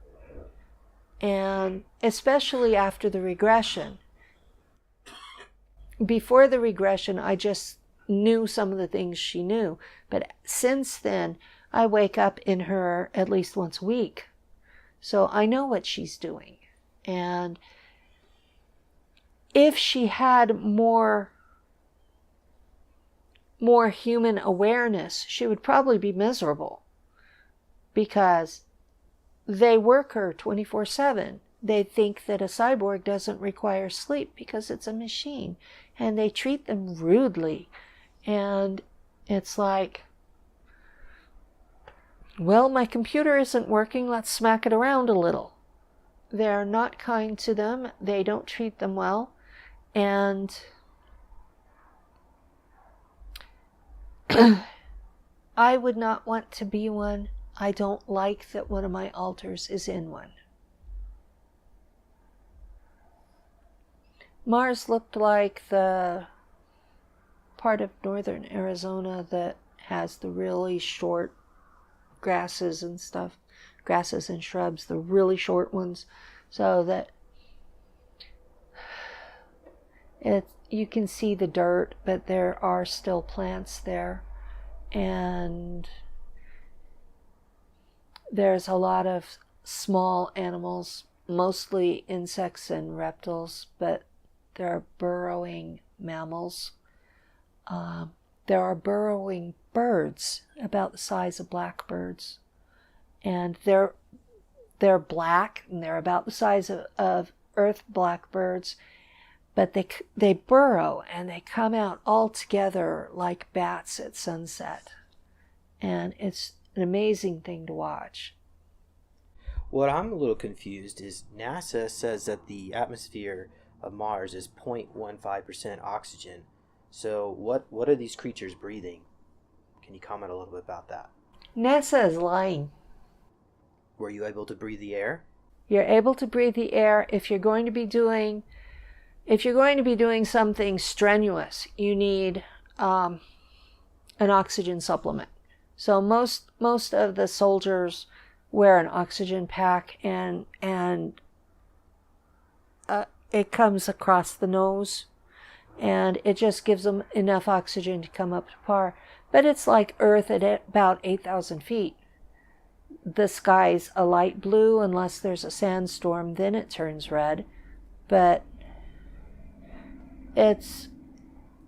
And especially after the regression. Before the regression, I just knew some of the things she knew. But since then, I wake up in her at least once a week. So I know what she's doing. And if she had more human awareness, she would probably be miserable, because they work her 24/7. They think that a cyborg doesn't require sleep because it's a machine, and they treat them rudely. And it's like, well, my computer isn't working, let's smack it around a little. They're not kind to them, they don't treat them well, and I would not want to be one. I don't like that one of my altars is in one. Mars looked like the part of northern Arizona that has the really short grasses and stuff, grasses and shrubs, the really short ones, so that you can see the dirt, but there are still plants there. And there's a lot of small animals, mostly insects and reptiles, but there are burrowing mammals. There are burrowing birds about the size of blackbirds, and they're black, and they're about the size of earth blackbirds, but they burrow and they come out all together like bats at sunset, and it's an amazing thing to watch. What I'm a little confused is NASA says that the atmosphere of Mars is 0.15% oxygen. So what are these creatures breathing? Can you comment a little bit about that? NASA is lying. Were you able to breathe the air? You're able to breathe the air if you're going to be doing something strenuous. You need an oxygen supplement. So most of the soldiers wear an oxygen pack, and it comes across the nose, and it just gives them enough oxygen to come up to par. But it's like Earth at about 8,000 feet. The sky's a light blue unless there's a sandstorm, then it turns red. But it's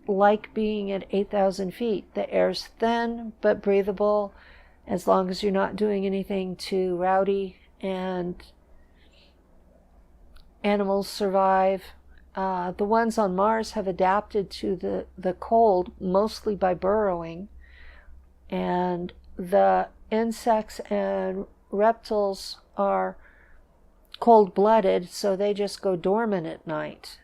like being at 8,000 feet. The air's thin but breathable, as long as you're not doing anything too rowdy, and animals survive. The ones on Mars have adapted to the cold mostly by burrowing, and the insects and reptiles are cold-blooded, so they just go dormant at night.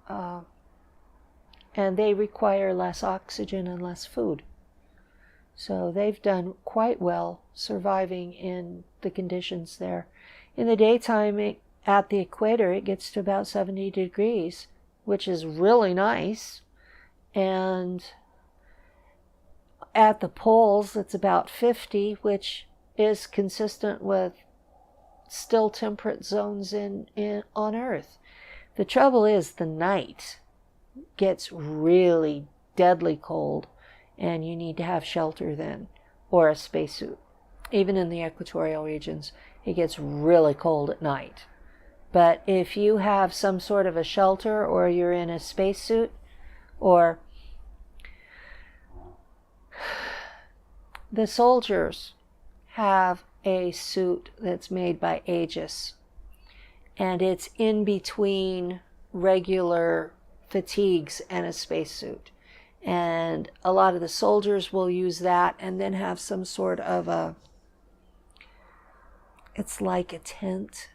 And they require less oxygen and less food. So they've done quite well surviving in the conditions there. In the daytime, at the equator, it gets to about 70 degrees, which is really nice. And at the poles, it's about 50, which is consistent with still temperate zones on Earth. The trouble is the night gets really deadly cold, and you need to have shelter then, or a spacesuit. Even in the equatorial regions, it gets really cold at night. But if you have some sort of a shelter, or you're in a spacesuit, or the soldiers have a suit that's made by Aegis, and it's in between regular fatigues and a spacesuit. And a lot of the soldiers will use that and then have some sort of it's like a tent,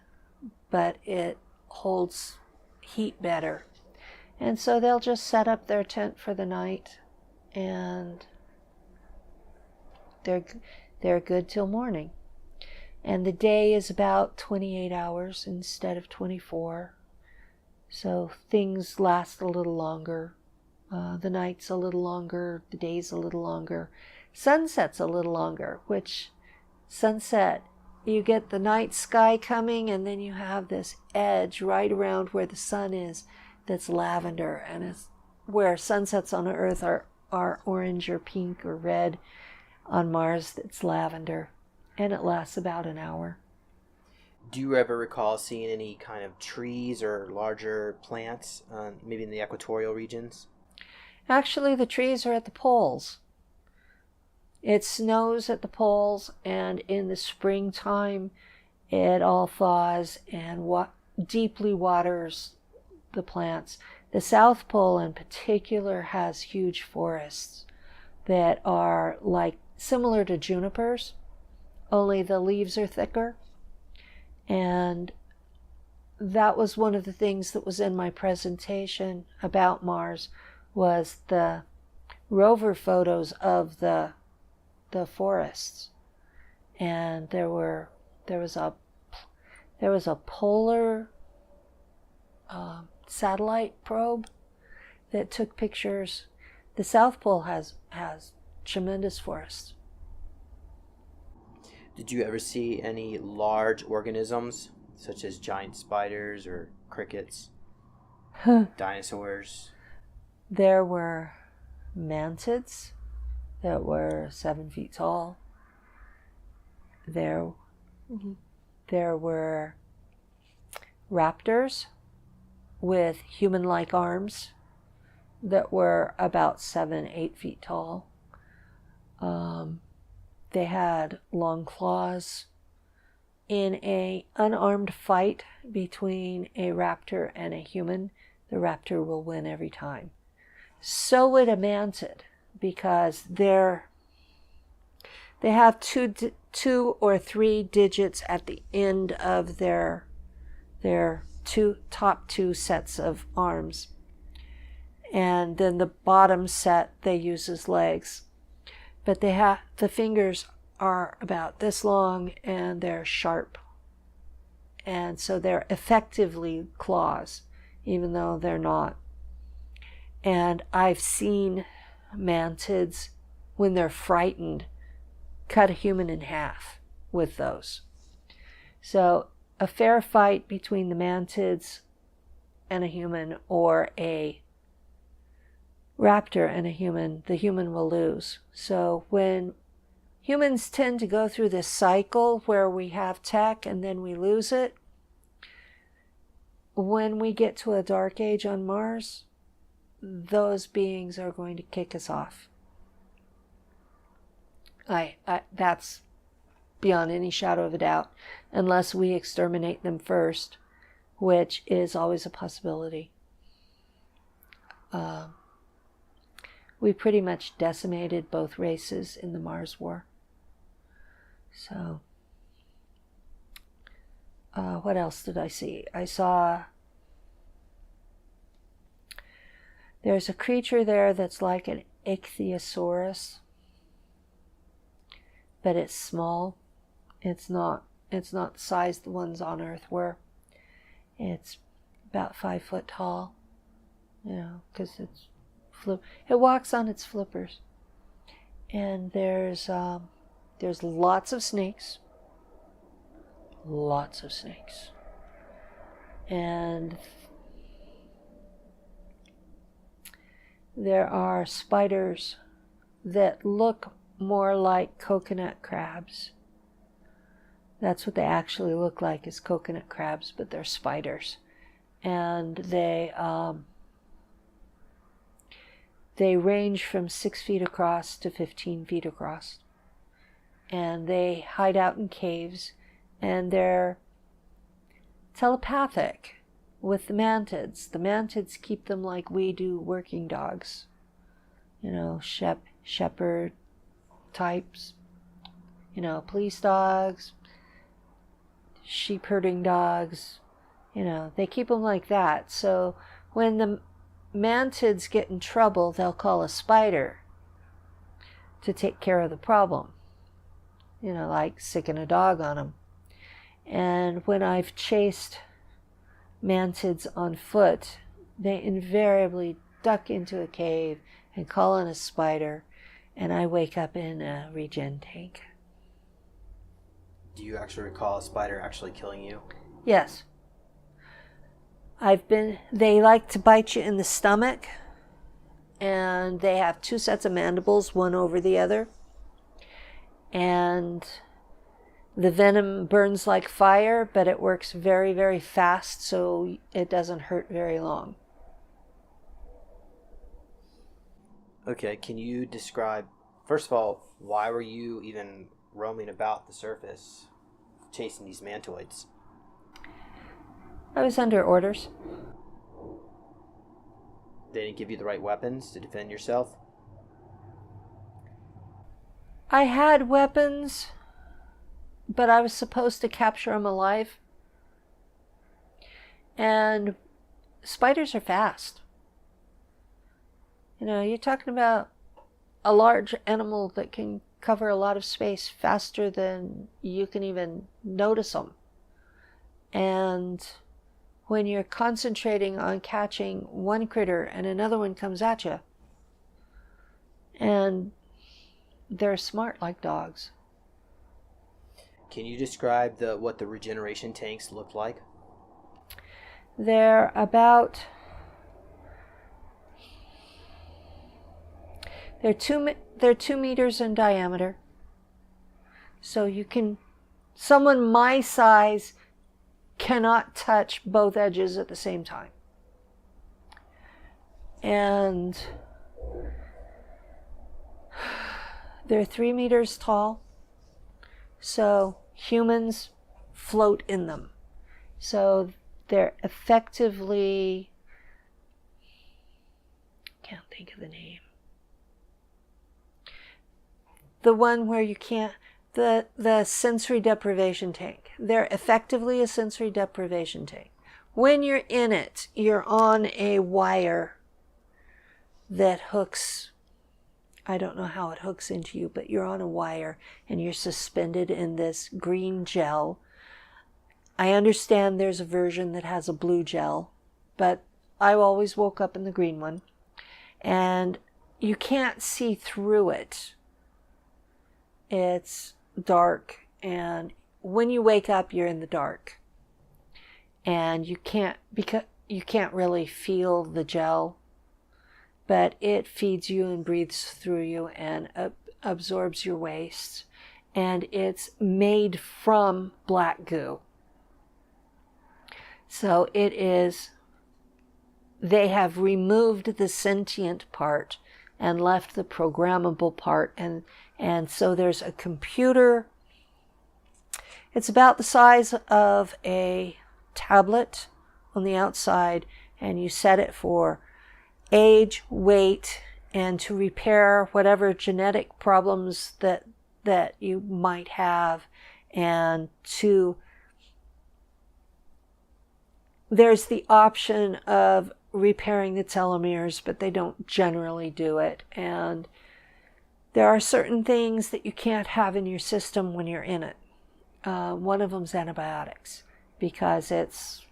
but it holds heat better. And so they'll just set up their tent for the night, and they're good till morning. And the day is about 28 hours instead of 24. So things last a little longer. The night's a little longer, the day's a little longer. Sunset's a little longer, which sunset, you get the night sky coming, and then you have this edge right around where the sun is that's lavender, and it's where sunsets on Earth are orange or pink or red. On Mars, it's lavender, and it lasts about an hour. Do you ever recall seeing any kind of trees or larger plants, maybe in the equatorial regions? Actually, the trees are at the poles. It snows at the poles, and in the springtime, it all thaws and deeply waters the plants. The South Pole in particular has huge forests that are like similar to junipers, only the leaves are thicker. And that was one of the things that was in my presentation about Mars, was the rover photos of the forests. And there was a polar satellite probe that took pictures. The South Pole has tremendous forests. Did you ever see any large organisms, such as giant spiders or crickets, dinosaurs? There were mantids that were 7 feet tall. There were raptors with human-like arms that were about 7-8 feet tall. They had long claws. In an unarmed fight between a raptor and a human, the raptor will win every time. So would a mantid, because they have two or three digits at the end of their top two sets of arms, and then the bottom set they use as legs. But the fingers are about this long, and they're sharp, and so they're effectively claws, even though they're not. And I've seen mantids, when they're frightened, cut a human in half with those. So a fair fight between the mantids and a human, or a raptor and a human, the human will lose. So when humans tend to go through this cycle where we have tech and then we lose it, when we get to a dark age on Mars, those beings are going to kick us off. That's beyond any shadow of a doubt, unless we exterminate them first, which is always a possibility. We pretty much decimated both races in the Mars War. So, what else did I see? I saw there's a creature there that's like an ichthyosaurus, but it's small. It's not the size the ones on Earth were. It's about 5 foot tall, because it walks on its flippers. And there's lots of snakes. And there are spiders that look more like coconut crabs. That's what they actually look like, is coconut crabs, but they're spiders. And they range from 6 feet across to 15 feet across. And they hide out in caves, and they're telepathic with the mantids. The mantids keep them like we do working dogs. Shepherd types, police dogs, sheep herding dogs, they keep them like that. So when the mantids get in trouble, they'll call a spider to take care of the problem, like sicking a dog on them. And when I've chased mantids on foot, they invariably duck into a cave and call in a spider, and I wake up in a regen tank. Do you actually recall a spider actually killing you? Yes. They like to bite you in the stomach, and they have 2 sets of mandibles, one over the other. and the venom burns like fire, but it works very, very fast, so it doesn't hurt very long. Okay, can you describe, first of all, why were you even roaming about the surface chasing these mantoids? I was under orders. They didn't give you the right weapons to defend yourself? I had weapons, but I was supposed to capture them alive. And spiders are fast. You know, you're talking about a large animal that can cover a lot of space faster than you can even notice them. And when you're concentrating on catching one critter and another one comes at you, and they're smart like dogs. Can you describe what the regeneration tanks looked like? They're 2 meters in diameter. So someone my size cannot touch both edges at the same time. And they're 3 meters tall. So humans float in them. So they're effectively, can't think of the name. The one where you can't, the sensory deprivation tank. They're effectively a sensory deprivation tank. When you're in it, you're on a wire that hooks, I don't know how it hooks into you, but you're on a wire and you're suspended in this green gel. I understand there's a version that has a blue gel, but I always woke up in the green one. And you can't see through it. It's dark, and when you wake up, you're in the dark. And you can't really feel the gel, but it feeds you and breathes through you and absorbs your waste. And it's made from black goo. So they have removed the sentient part and left the programmable part, and so there's a computer. It's about the size of a tablet on the outside, and you set it for age, weight, and to repair whatever genetic problems that you might have, and there's the option of repairing the telomeres, but they don't generally do it. And there are certain things that you can't have in your system when you're in it. One of them's antibiotics, because it's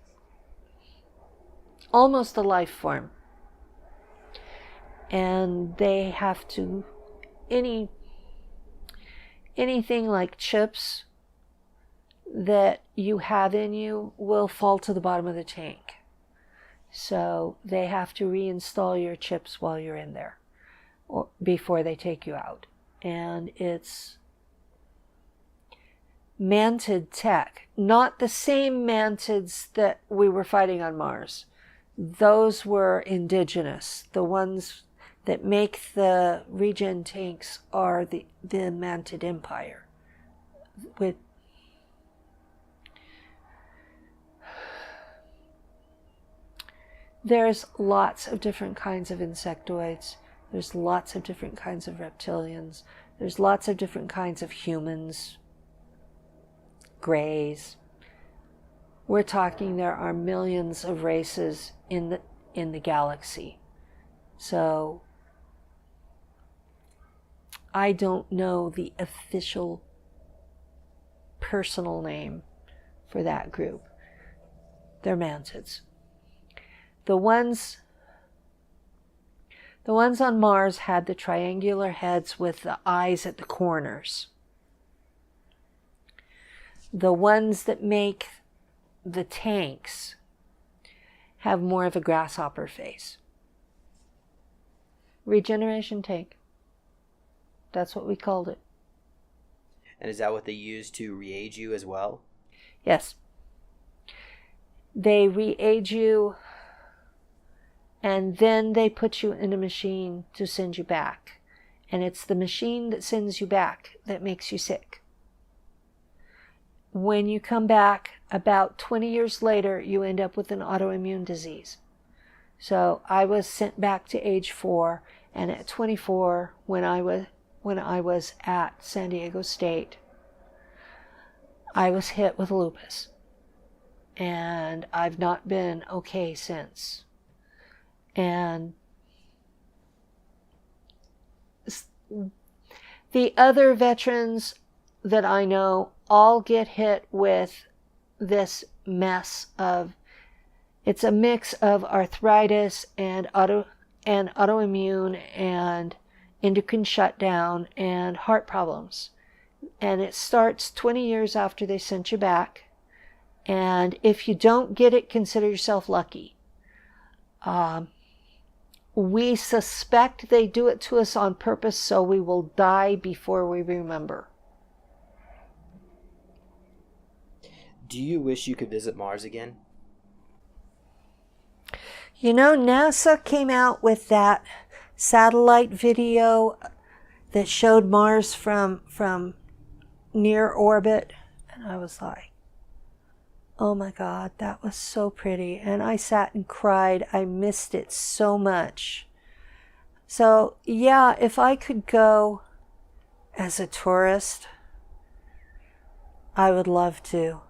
almost a life form. And they have to, anything like chips that you have in you will fall to the bottom of the tank. So they have to reinstall your chips while you're in there, or before they take you out. And it's mantid tech, not the same mantids that we were fighting on Mars. Those were indigenous. The ones that make the regen tanks are the Mantid Empire. There's lots of different kinds of insectoids. There's lots of different kinds of reptilians. There's lots of different kinds of humans, grays. We're talking there are millions of races in the galaxy. So I don't know the official personal name for that group. They're mantids. The ones on Mars had the triangular heads with the eyes at the corners. The ones that make the tanks have more of a grasshopper face. Regeneration tank. That's what we called it. And is that what they use to re-age you as well? Yes. They re-age you, and then they put you in a machine to send you back. And it's the machine that sends you back that makes you sick. When you come back, about 20 years later, you end up with an autoimmune disease. So I was sent back to age 4, and at 24, when I was at San Diego State, I was hit with lupus. And I've not been okay since. And the other veterans that I know all get hit with this mess of, it's a mix of arthritis and autoimmune and endocrine shutdown and heart problems. And it starts 20 years after they sent you back. And if you don't get it, consider yourself lucky. We suspect they do it to us on purpose so we will die before we remember. Do you wish you could visit Mars again? You know, NASA came out with that satellite video that showed Mars from near orbit. And I was like, oh my God, that was so pretty. And I sat and cried. I missed it so much. So yeah, if I could go as a tourist, I would love to.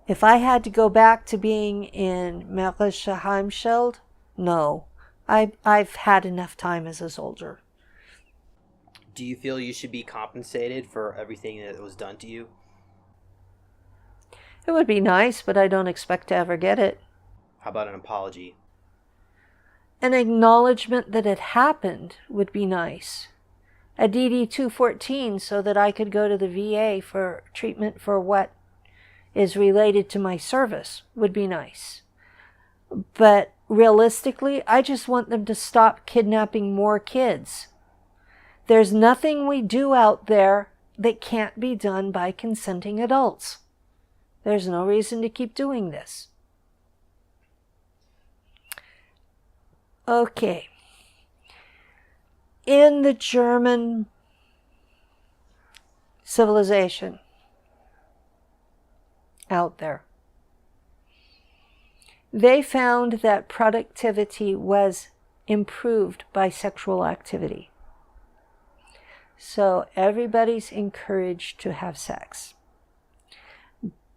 If I had to go back to being in Marische Heimschild, no. I've had enough time as a soldier. Do you feel you should be compensated for everything that was done to you? It would be nice, but I don't expect to ever get it. How about an apology? An acknowledgement that it happened would be nice. A DD-214 so that I could go to the VA for treatment for what is related to my service would be nice. But realistically, I just want them to stop kidnapping more kids. There's nothing we do out there that can't be done by consenting adults. There's no reason to keep doing this. Okay. In the German civilization out there, they found that productivity was improved by sexual activity. So everybody's encouraged to have sex.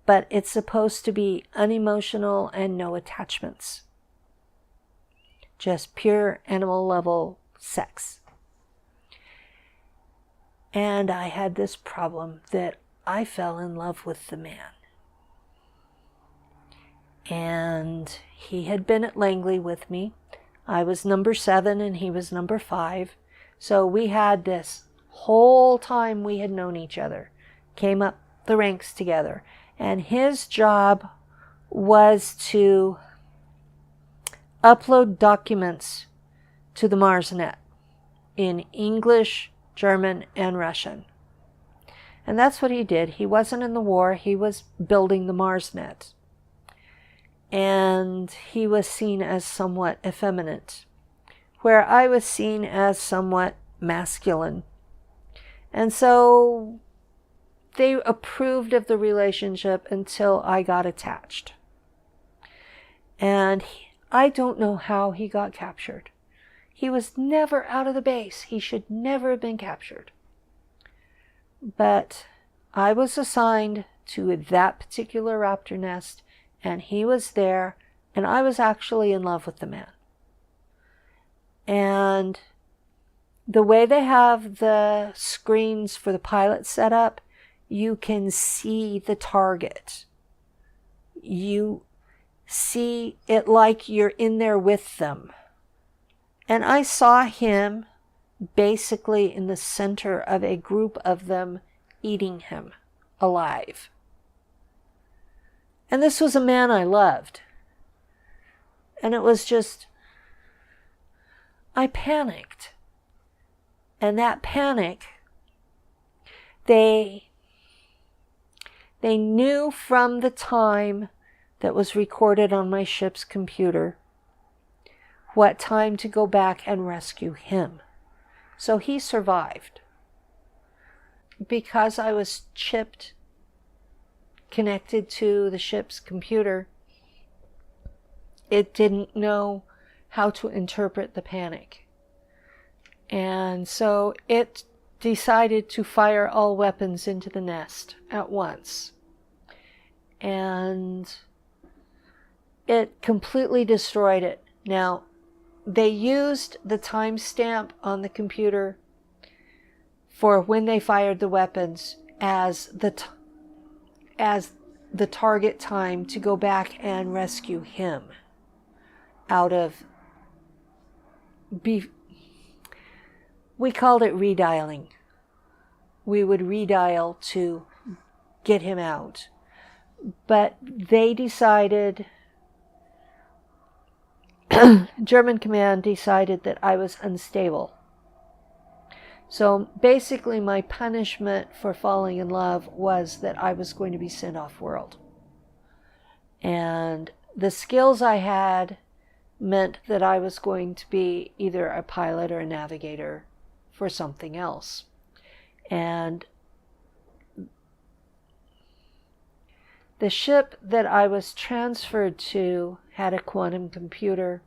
But it's supposed to be unemotional and no attachments. Just pure animal level sex. And I had this problem that I fell in love with the man. And he had been at Langley with me. I was number 7 and he was number 5. So we had this whole time we had known each other. Came up the ranks together. And his job was to upload documents to the MarsNet in English, German, and Russian. And that's what he did. He wasn't in the war. He was building the MarsNet. And he was seen as somewhat effeminate, where I was seen as somewhat masculine. And so they approved of the relationship until I got attached. And I don't know how he got captured. He was never out of the base. He should never have been captured. But I was assigned to that particular raptor nest, and he was there, and I was actually in love with the man. And the way they have the screens for the pilot set up, you can see the target. You see it like you're in there with them. And I saw him basically in the center of a group of them eating him alive. And this was a man I loved. And it was just, I panicked. And that panic, they They knew from the time that was recorded on my ship's computer what time to go back and rescue him. So he survived. Because I was chipped, connected to the ship's computer, it didn't know how to interpret the panic. And so it decided to fire all weapons into the nest at once. And it completely destroyed it. Now, they used the timestamp on the computer for when they fired the weapons as the target time to go back and rescue him out of... We called it redialing. We would redial to get him out. But they decided, German command decided that I was unstable. So basically my punishment for falling in love was that I was going to be sent off world. And the skills I had meant that I was going to be either a pilot or a navigator for something else. And the ship that I was transferred to had a quantum computer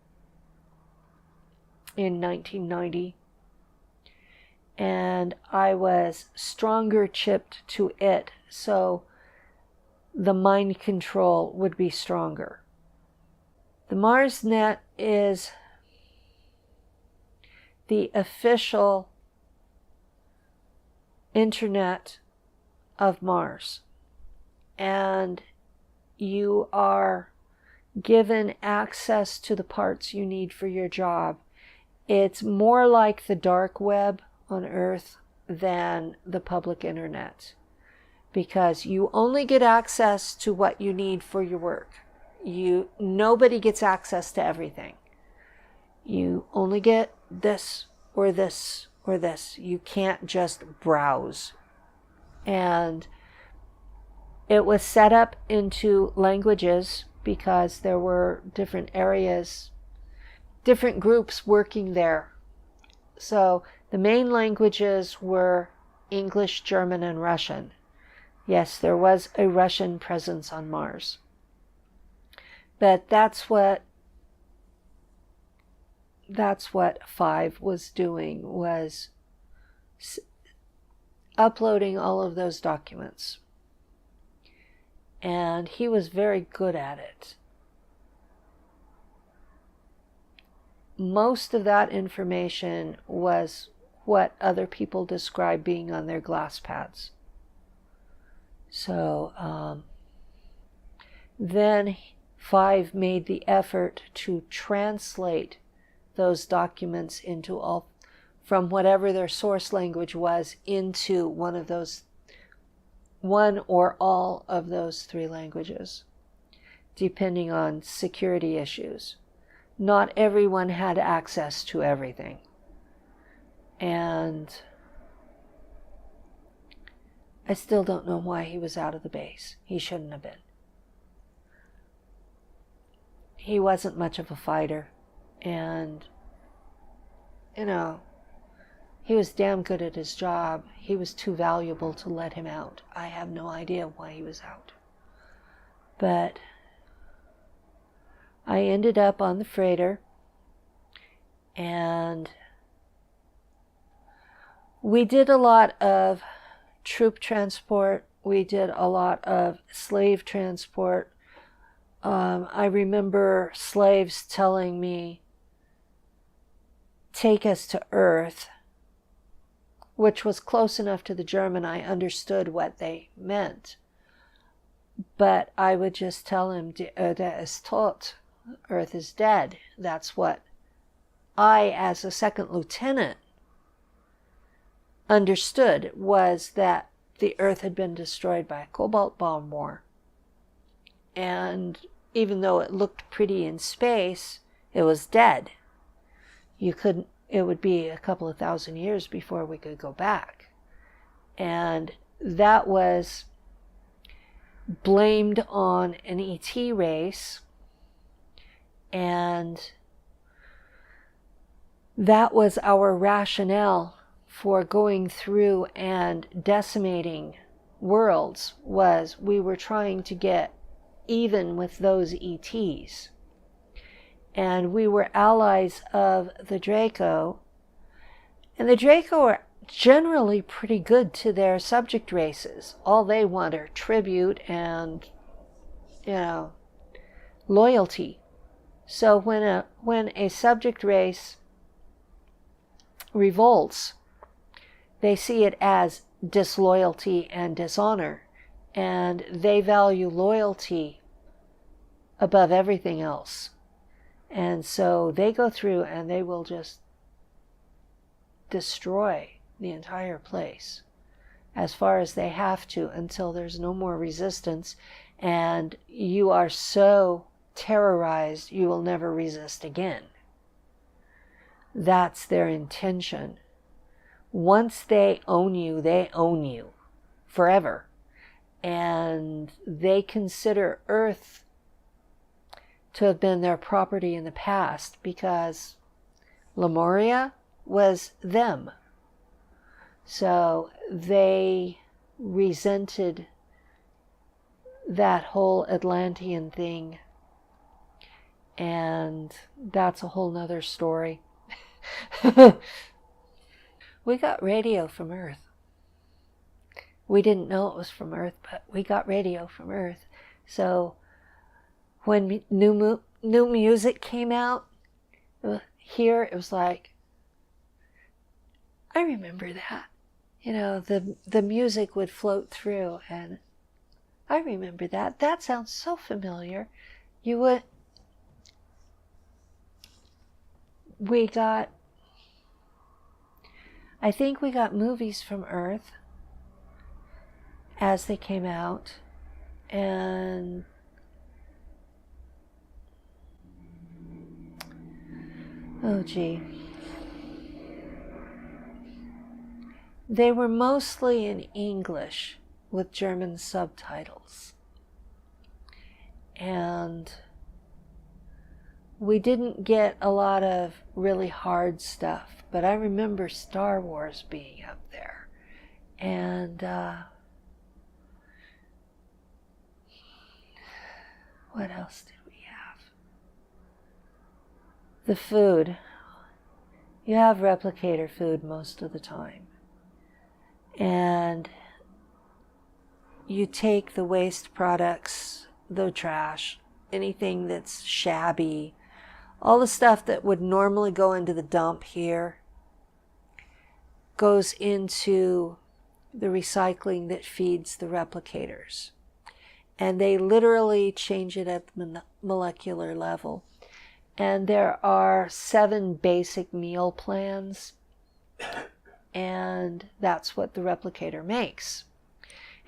in 1990. And I was stronger chipped to it, so the mind control would be stronger. The MarsNet is the official internet of Mars, and you are given access to the parts you need for your job. It's more like the dark web on Earth than the public internet, because you only get access to what you need for your work. Nobody gets access to everything. You only get this or this or this. You can't just browse. And it was set up into languages because there were different areas, different groups working there. So the main languages were English, German, and Russian. Yes, there was a Russian presence on Mars. But that's what 5 was doing, was uploading all of those documents. And he was very good at it. Most of that information was what other people describe being on their glass pads. So then 5 made the effort to translate those documents into from whatever their source language was into one or all of those 3 languages, depending on security issues. Not everyone had access to everything. And I still don't know why he was out of the base. He shouldn't have been. He wasn't much of a fighter. And, he was damn good at his job. He was too valuable to let him out. I have no idea why he was out. But I ended up on the freighter, and we did a lot of troop transport. We did a lot of slave transport. I remember slaves telling me, "Take us to Earth," which was close enough to the German I understood what they meant. But I would just tell him, "Die Erde ist tot," Earth is dead. That's what I, as a second lieutenant, understood, was that the Earth had been destroyed by a cobalt bomb war. And even though it looked pretty in space, it was dead. It would be a couple of thousand years before we could go back. And that was blamed on an ET race, and that was our rationale for going through and decimating worlds, was we were trying to get even with those ETs. And we were allies of the Draco, and the Draco are generally pretty good to their subject races. All they want are tribute and, loyalty. So when a subject race revolts, they see it as disloyalty and dishonor, and they value loyalty above everything else. And so they go through and they will just destroy the entire place as far as they have to, until there's no more resistance and you are so terrorized you will never resist again. That's their intention. Once they own you forever. And they consider Earth to have been their property in the past, because Lemuria was them. So they resented that whole Atlantean thing, and that's a whole nother story. We got radio from Earth. We didn't know it was from Earth, but we got radio from Earth. So when new music came out here, it was like, I remember that. The music would float through, and I remember that. That sounds so familiar. I think we got movies from Earth as they came out, and they were mostly in English with German subtitles, and we didn't get a lot of really hard stuff, but I remember Star Wars being up there, and what else did we have? The food. You have replicator food most of the time. And you take the waste products, the trash, anything that's shabby, all the stuff that would normally go into the dump here goes into the recycling that feeds the replicators. And they literally change it at the molecular level. And there are 7 basic meal plans, and that's what the replicator makes.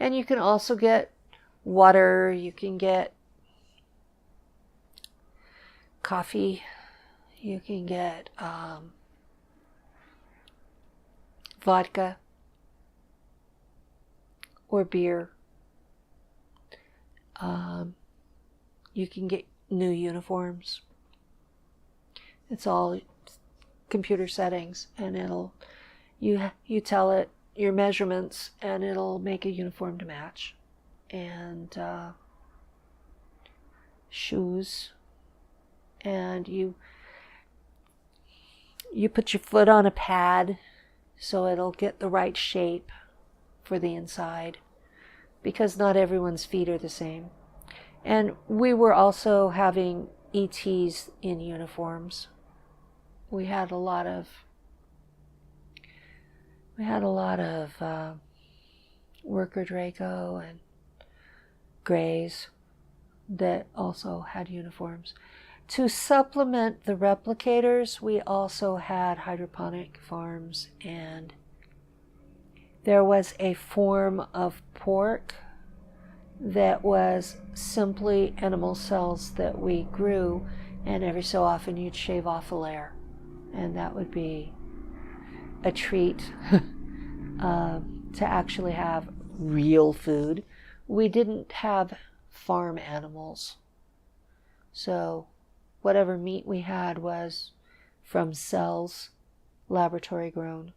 And you can also get water, you can get coffee, you can get vodka or beer. You can get new uniforms. It's all computer settings, and you tell it your measurements, and it'll make a uniform to match. And shoes, and you put your foot on a pad so it'll get the right shape for the inside, because not everyone's feet are the same. And we were also having ETs in uniforms. We had a lot of worker Draco and Greys that also had uniforms. To supplement the replicators, we also had hydroponic farms, and there was a form of pork that was simply animal cells that we grew, and every so often you'd shave off a layer, and that would be a treat to actually have real food we didn't have farm animals. So whatever meat we had was from cells, laboratory grown.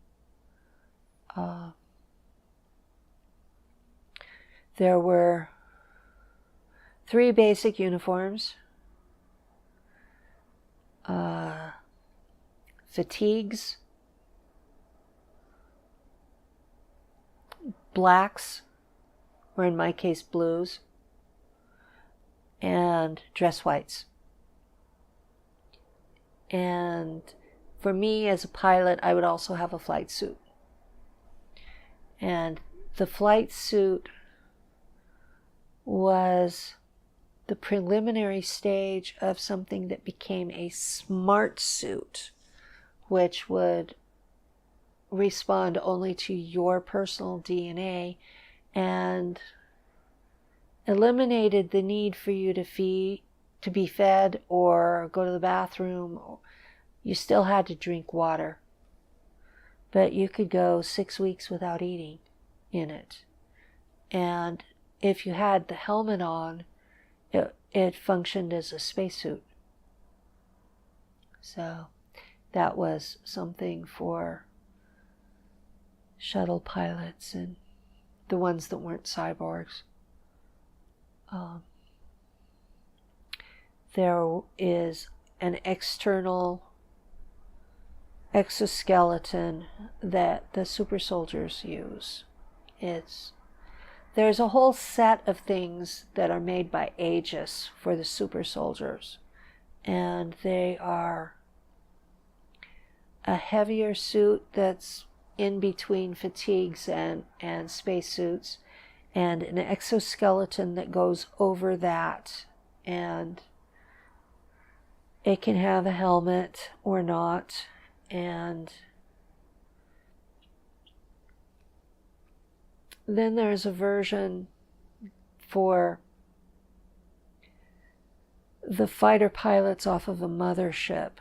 There were 3 basic uniforms, fatigues, blacks, or in my case blues, and dress whites. And for me as a pilot, I would also have a flight suit. And the flight suit was the preliminary stage of something that became a smart suit, which would respond only to your personal DNA and eliminated the need for you to be fed or go to the bathroom. You still had to drink water, but you could go 6 weeks without eating in it. And if you had the helmet on, it functioned as a spacesuit. So that was something for shuttle pilots and the ones that weren't cyborgs. There is an external exoskeleton that the super soldiers use. There's a whole set of things that are made by Aegis for the super soldiers, and they are a heavier suit that's in between fatigues and spacesuits, and an exoskeleton that goes over that, and it can have a helmet or not, and then there's a version for the fighter pilots off of a mothership,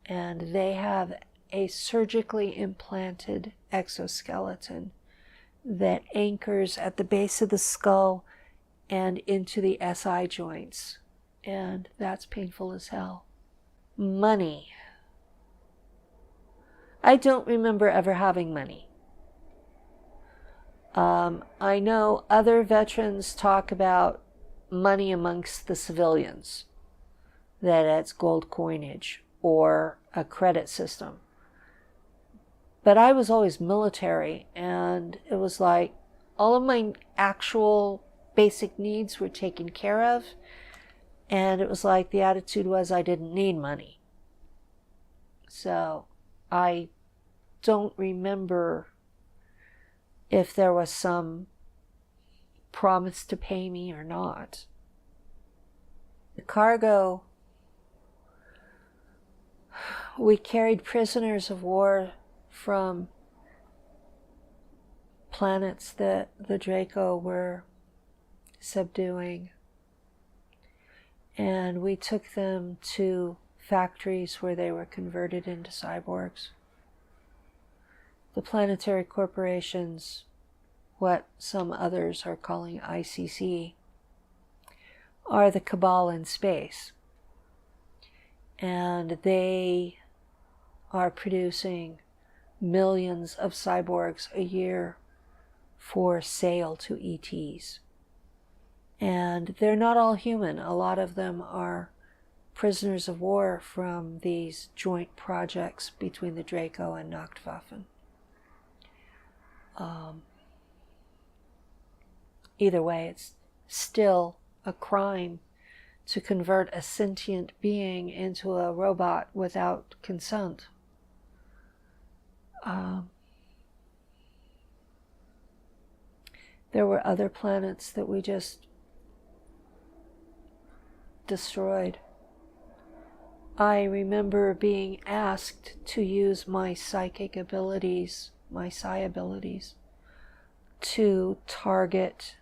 and they have a surgically implanted exoskeleton that anchors at the base of the skull and into the SI joints, and that's painful as hell. Money. I don't remember ever having money. I know other veterans talk about money amongst the civilians, that it's gold coinage or a credit system. But I was always military, and it was like all of my actual basic needs were taken care of, and it was like the attitude was I didn't need money. So I don't remember if there was some promise to pay me or not. The cargo, we carried prisoners of war from planets that the Draco were subduing, and we took them to factories where they were converted into cyborgs. The planetary corporations, what some others are calling ICC, are the cabal in space. And they are producing millions of cyborgs a year for sale to ETs. And they're not all human. A lot of them are prisoners of war from these joint projects between the Draco and Nachtwaffen. Either way, it's still a crime to convert a sentient being into a robot without consent. There were other planets that we just destroyed. I remember being asked to use my psychic abilities, my psi abilities, to target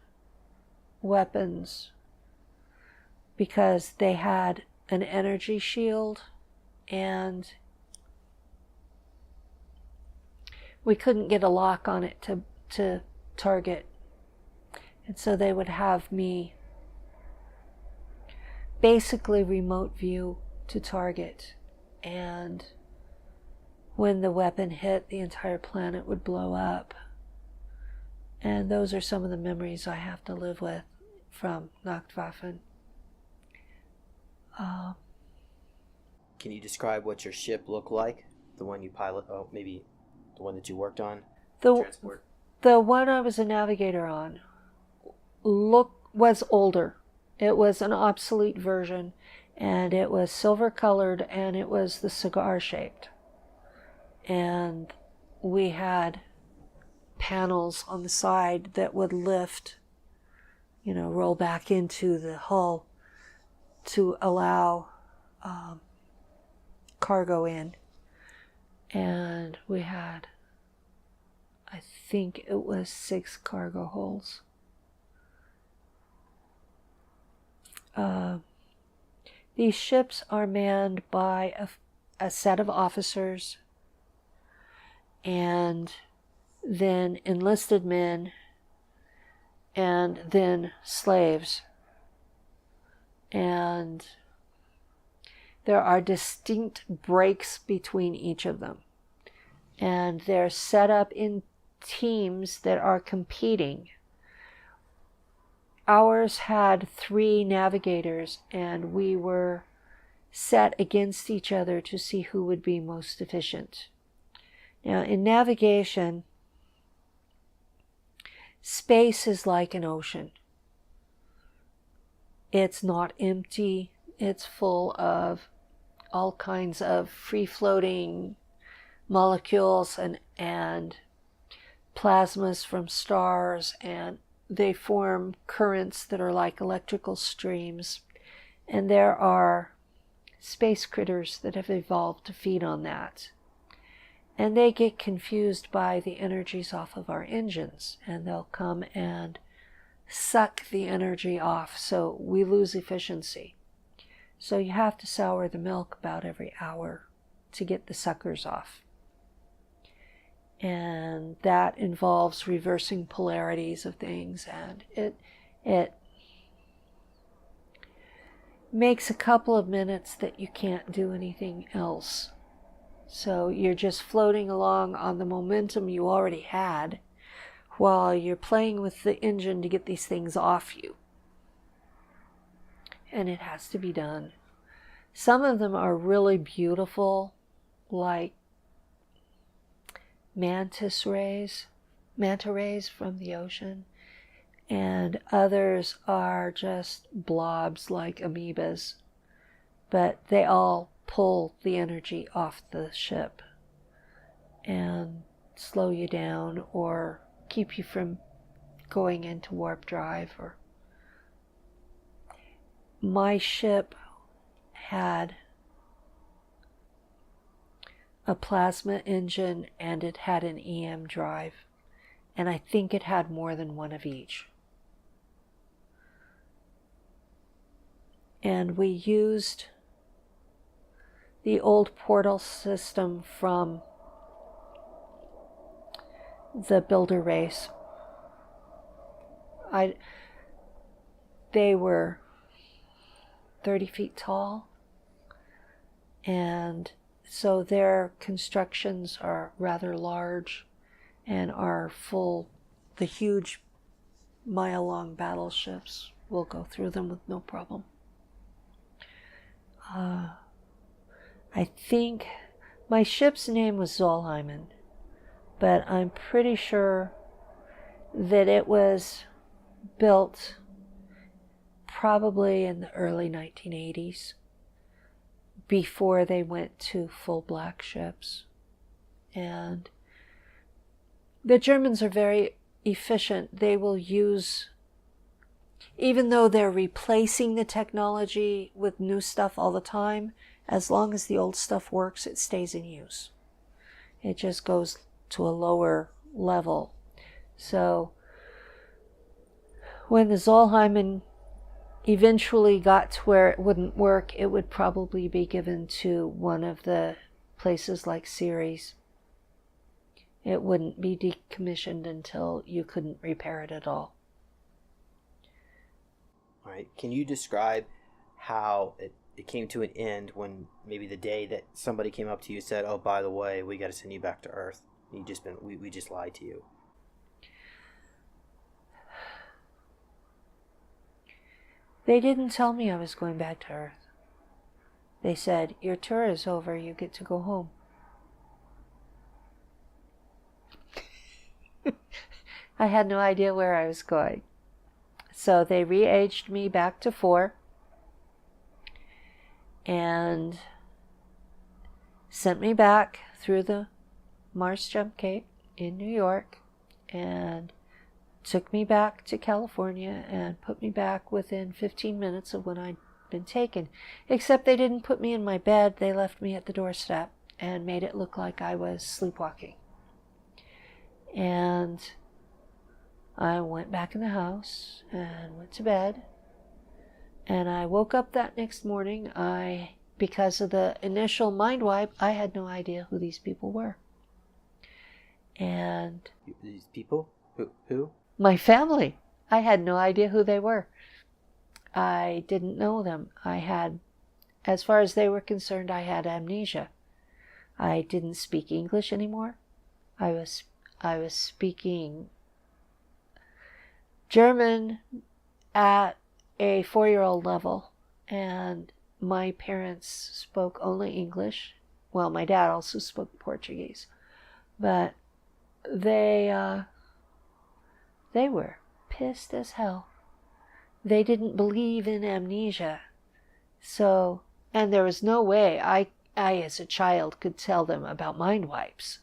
weapons because they had an energy shield and we couldn't get a lock on it to target. And so they would have me basically remote view to target. And when the weapon hit, the entire planet would blow up. And those are some of the memories I have to live with from Nachtwaffen. Can you describe what your ship looked like? The one you pilot? Oh, maybe the one that you worked on? Transport? The one I was a navigator on was older. It was an obsolete version, and it was silver colored, and it was the cigar shaped. And we had panels on the side that would lift, roll back into the hull to allow cargo in. And we had, I think it was 6 cargo holds. These ships are manned by a set of officers and then enlisted men and then slaves. And there are distinct breaks between each of them. And they're set up in teams that are competing. Ours had 3 navigators, and we were set against each other to see who would be most efficient. Now, in navigation, space is like an ocean. It's not empty. It's full of all kinds of free-floating molecules and plasmas from stars, and they form currents that are like electrical streams. And there are space critters that have evolved to feed on that. And they get confused by the energies off of our engines, and they'll come and suck the energy off, so we lose efficiency. So you have to sour the milk about every hour to get the suckers off. And that involves reversing polarities of things, and it makes a couple of minutes that you can't do anything else. So you're just floating along on the momentum you already had while you're playing with the engine to get these things off you. And it has to be done. Some of them are really beautiful, like manta rays from the ocean, and others are just blobs like amoebas, but they all pull the energy off the ship and slow you down or keep you from going into warp drive. Or my ship had a plasma engine, and it had an EM drive, and I think it had more than one of each. And we used the old portal system from the builder race. They were 30 feet tall, and so their constructions are rather large and are full. The huge mile-long battleships will go through them with no problem. I think my ship's name was Zollheimen, but I'm pretty sure that it was built probably in the early 1980s, before they went to full black ships. And the Germans are very efficient. They will use, even though they're replacing the technology with new stuff all the time, as long as the old stuff works, it stays in use. It just goes to a lower level. So when the Zollheimen eventually got to where it wouldn't work, it would probably be given to one of the places like Ceres. It wouldn't be decommissioned until you couldn't repair it at all. All right. Can you describe how it came to an end when maybe the day that somebody came up to you and said, "Oh, by the way, we got to send you back to Earth. We just lied to you." They didn't tell me I was going back to Earth. They said, "Your tour is over, you get to go home." I had no idea where I was going. So they re-aged me back to 4 and sent me back through the Mars Jump Gate in New York and took me back to California and put me back within 15 minutes of when I'd been taken. Except they didn't put me in my bed. They left me at the doorstep and made it look like I was sleepwalking. And I went back in the house and went to bed. And I woke up that next morning. Because of the initial mind wipe, I had no idea who these people were. And These people? Who? My family. I had no idea who they were. I didn't know them. As far as they were concerned, I had amnesia. I didn't speak English anymore. I was speaking German at a 4-year-old level, and my parents spoke only English. Well, my dad also spoke Portuguese, but they were pissed as hell. They didn't believe in amnesia. So, and there was no way I as a child could tell them about mind wipes.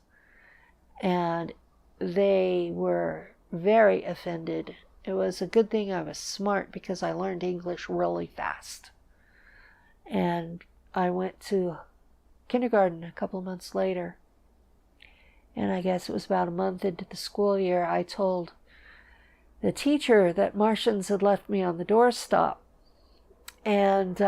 And they were very offended. It was a good thing I was smart because I learned English really fast. And I went to kindergarten a couple of months later. And I guess it was about a month into the school year, I told the teacher that Martians had left me on the doorstep. And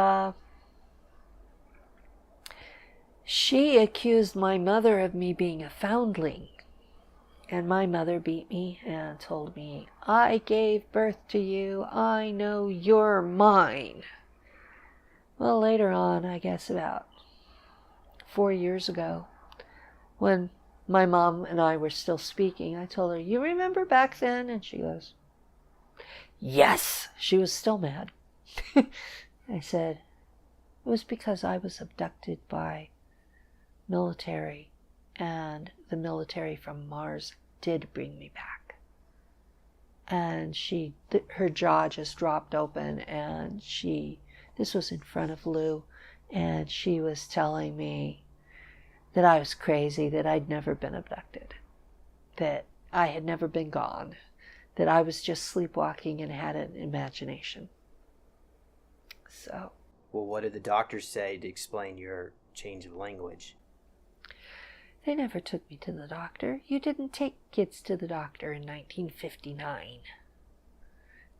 she accused my mother of me being a foundling. And my mother beat me and told me, "I gave birth to you. I know you're mine." Well, later on, I guess about 4 years ago, when my mom and I were still speaking, I told her, "You remember back then?" And she goes, "Yes." She was still mad. I said, "It was because I was abducted by military, and the military from Mars did bring me back." And her jaw just dropped open, and this was in front of Lou, and she was telling me that I was crazy, that I'd never been abducted, that I had never been gone, that I was just sleepwalking and had an imagination. So. Well, what did the doctors say to explain your change of language? They never took me to the doctor. You didn't take kids to the doctor in 1959.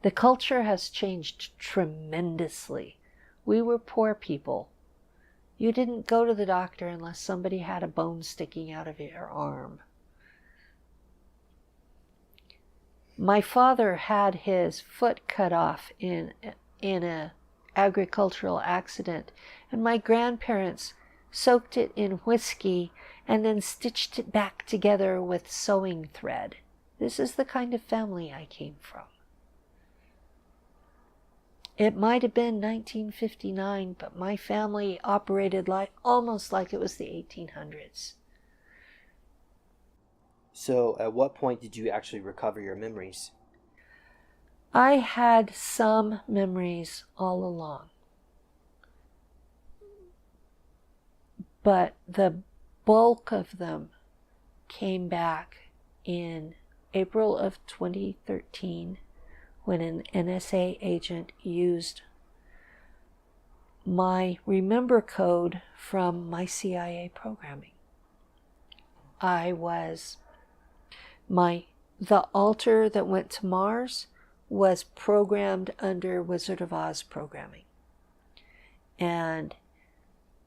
The culture has changed tremendously. We were poor people. You didn't go to the doctor unless somebody had a bone sticking out of your arm. My father had his foot cut off in an agricultural accident, and my grandparents soaked it in whiskey and then stitched it back together with sewing thread. This is the kind of family I came from. It might have been 1959, but my family operated almost like it was the 1800s. So at what point did you actually recover your memories? I had some memories all along, but the bulk of them came back in April of 2013 when an NSA agent used my remember code from my CIA programming. The altar that went to Mars was programmed under Wizard of Oz programming. And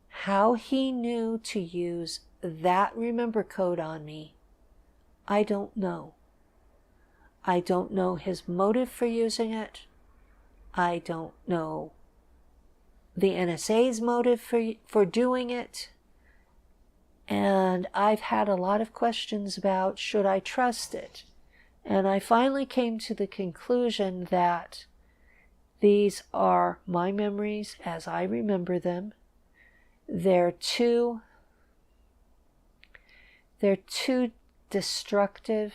how he knew to use that remember code on me, I don't know. I don't know his motive for using it. I don't know the NSA's motive for doing it. And I've had a lot of questions about, should I trust it? And I finally came to the conclusion that these are my memories as I remember them. They're too destructive.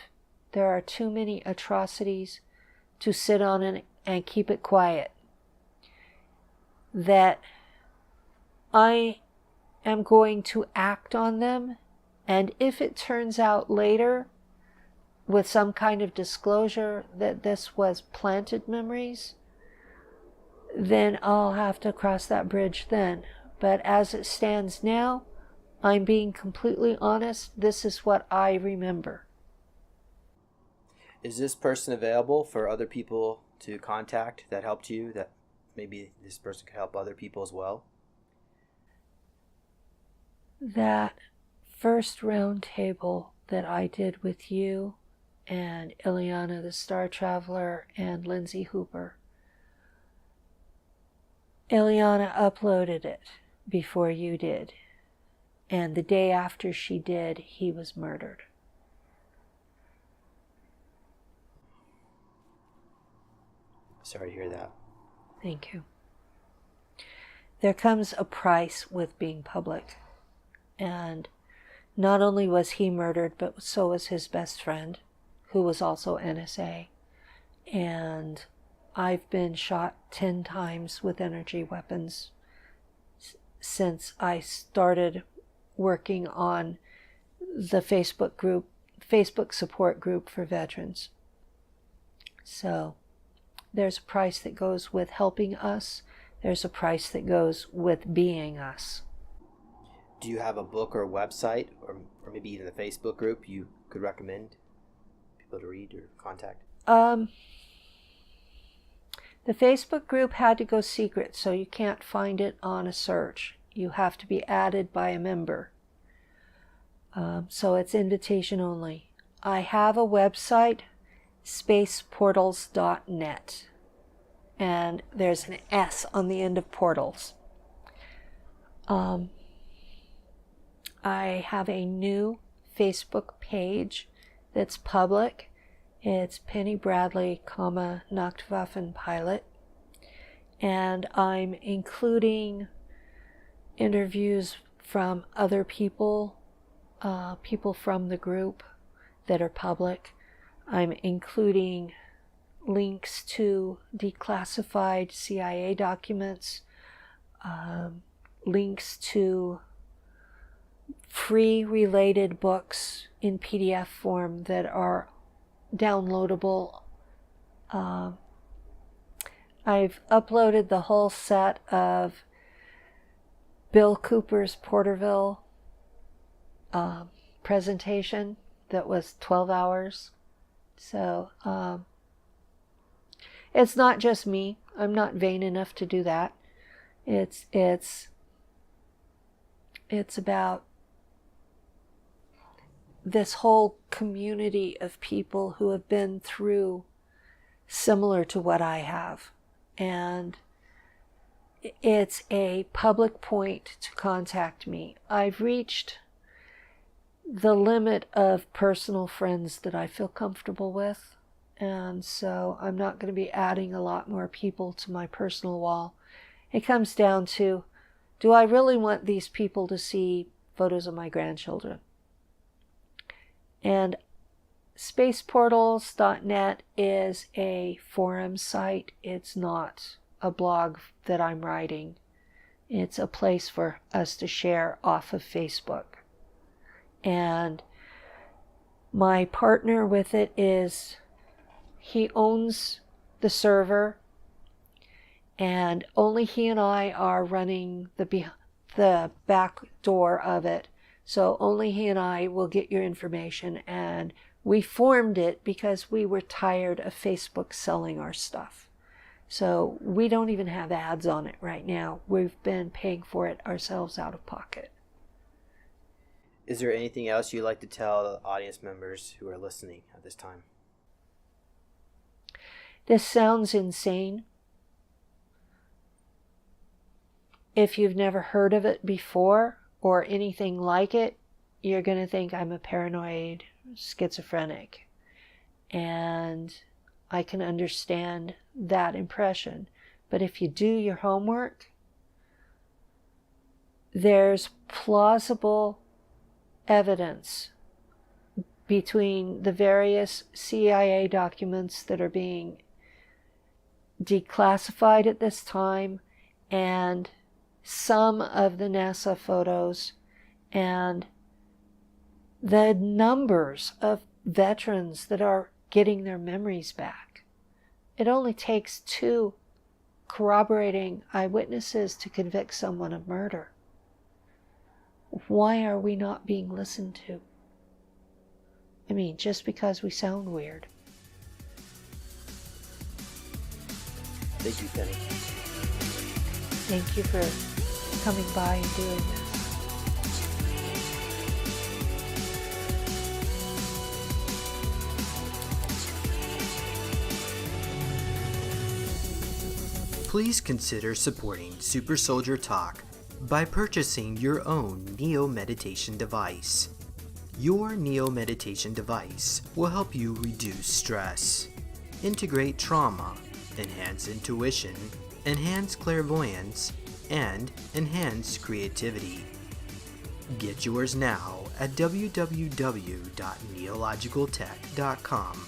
There are too many atrocities to sit on and keep it quiet. That I am going to act on them, and if it turns out later with some kind of disclosure that this was planted memories, then I'll have to cross that bridge then. But as it stands now, I'm being completely honest. This is what I remember. Is this person available for other people to contact that helped you, that maybe this person could help other people as well? That first round table that I did with you and Ileana the Star Traveler and Lindsay Hooper, Ileana uploaded it before you did. And the day after she did, he was murdered. Sorry to hear that. Thank you. There comes a price with being public. And not only was he murdered, but so was his best friend, who was also NSA. And I've been shot 10 times with energy weapons since I started working on the Facebook support group for veterans. So there's a price that goes with helping us. There's a price that goes with being us. Do you have a book or a website, or maybe even a Facebook group you could recommend people to read or contact? The Facebook group had to go secret, so you can't find it on a search. You have to be added by a member. So it's invitation only. I have a website, spaceportals.net, and there's an S on the end of portals. I have a new Facebook page that's public. It's Penny Bradley, Nachtwaffen pilot. And I'm including interviews from other people, people from the group that are public. I'm including links to declassified CIA documents, links to free related books in PDF form that are downloadable. I've uploaded the whole set of Bill Cooper's Porterville presentation that was 12 hours. So it's not just me. I'm not vain enough to do that. It's about this whole community of people who have been through similar to what I have. And it's a public point to contact me. I've reached the limit of personal friends that I feel comfortable with. And so I'm not going to be adding a lot more people to my personal wall. It comes down to, do I really want these people to see photos of my grandchildren? And spaceportals.net is a forum site. It's not a blog that I'm writing. It's a place for us to share off of Facebook. And my partner with it he owns the server, and only he and I are running the back door of it. So only he and I will get your information, and we formed it because we were tired of Facebook selling our stuff. So we don't even have ads on it right now. We've been paying for it ourselves out of pocket. Is there anything else you'd like to tell the audience members who are listening at this time? This sounds insane, If you've never heard of it before or anything like it, you're going to think I'm a paranoid schizophrenic. And I can understand that impression. But if you do your homework, there's plausible evidence between the various CIA documents that are being declassified at this time and some of the NASA photos and the numbers of veterans that are getting their memories back. It only takes 2 corroborating eyewitnesses to convict someone of murder. Why are we not being listened to? I mean, just because we sound weird. Thank you, Penny. Thank you for coming by and doing this. Please consider supporting Super Soldier Talk by purchasing your own Neo Meditation device. Your Neo Meditation device will help you reduce stress, integrate trauma, enhance intuition, enhance clairvoyance, and enhance creativity. Get yours now at www.neologicaltech.com.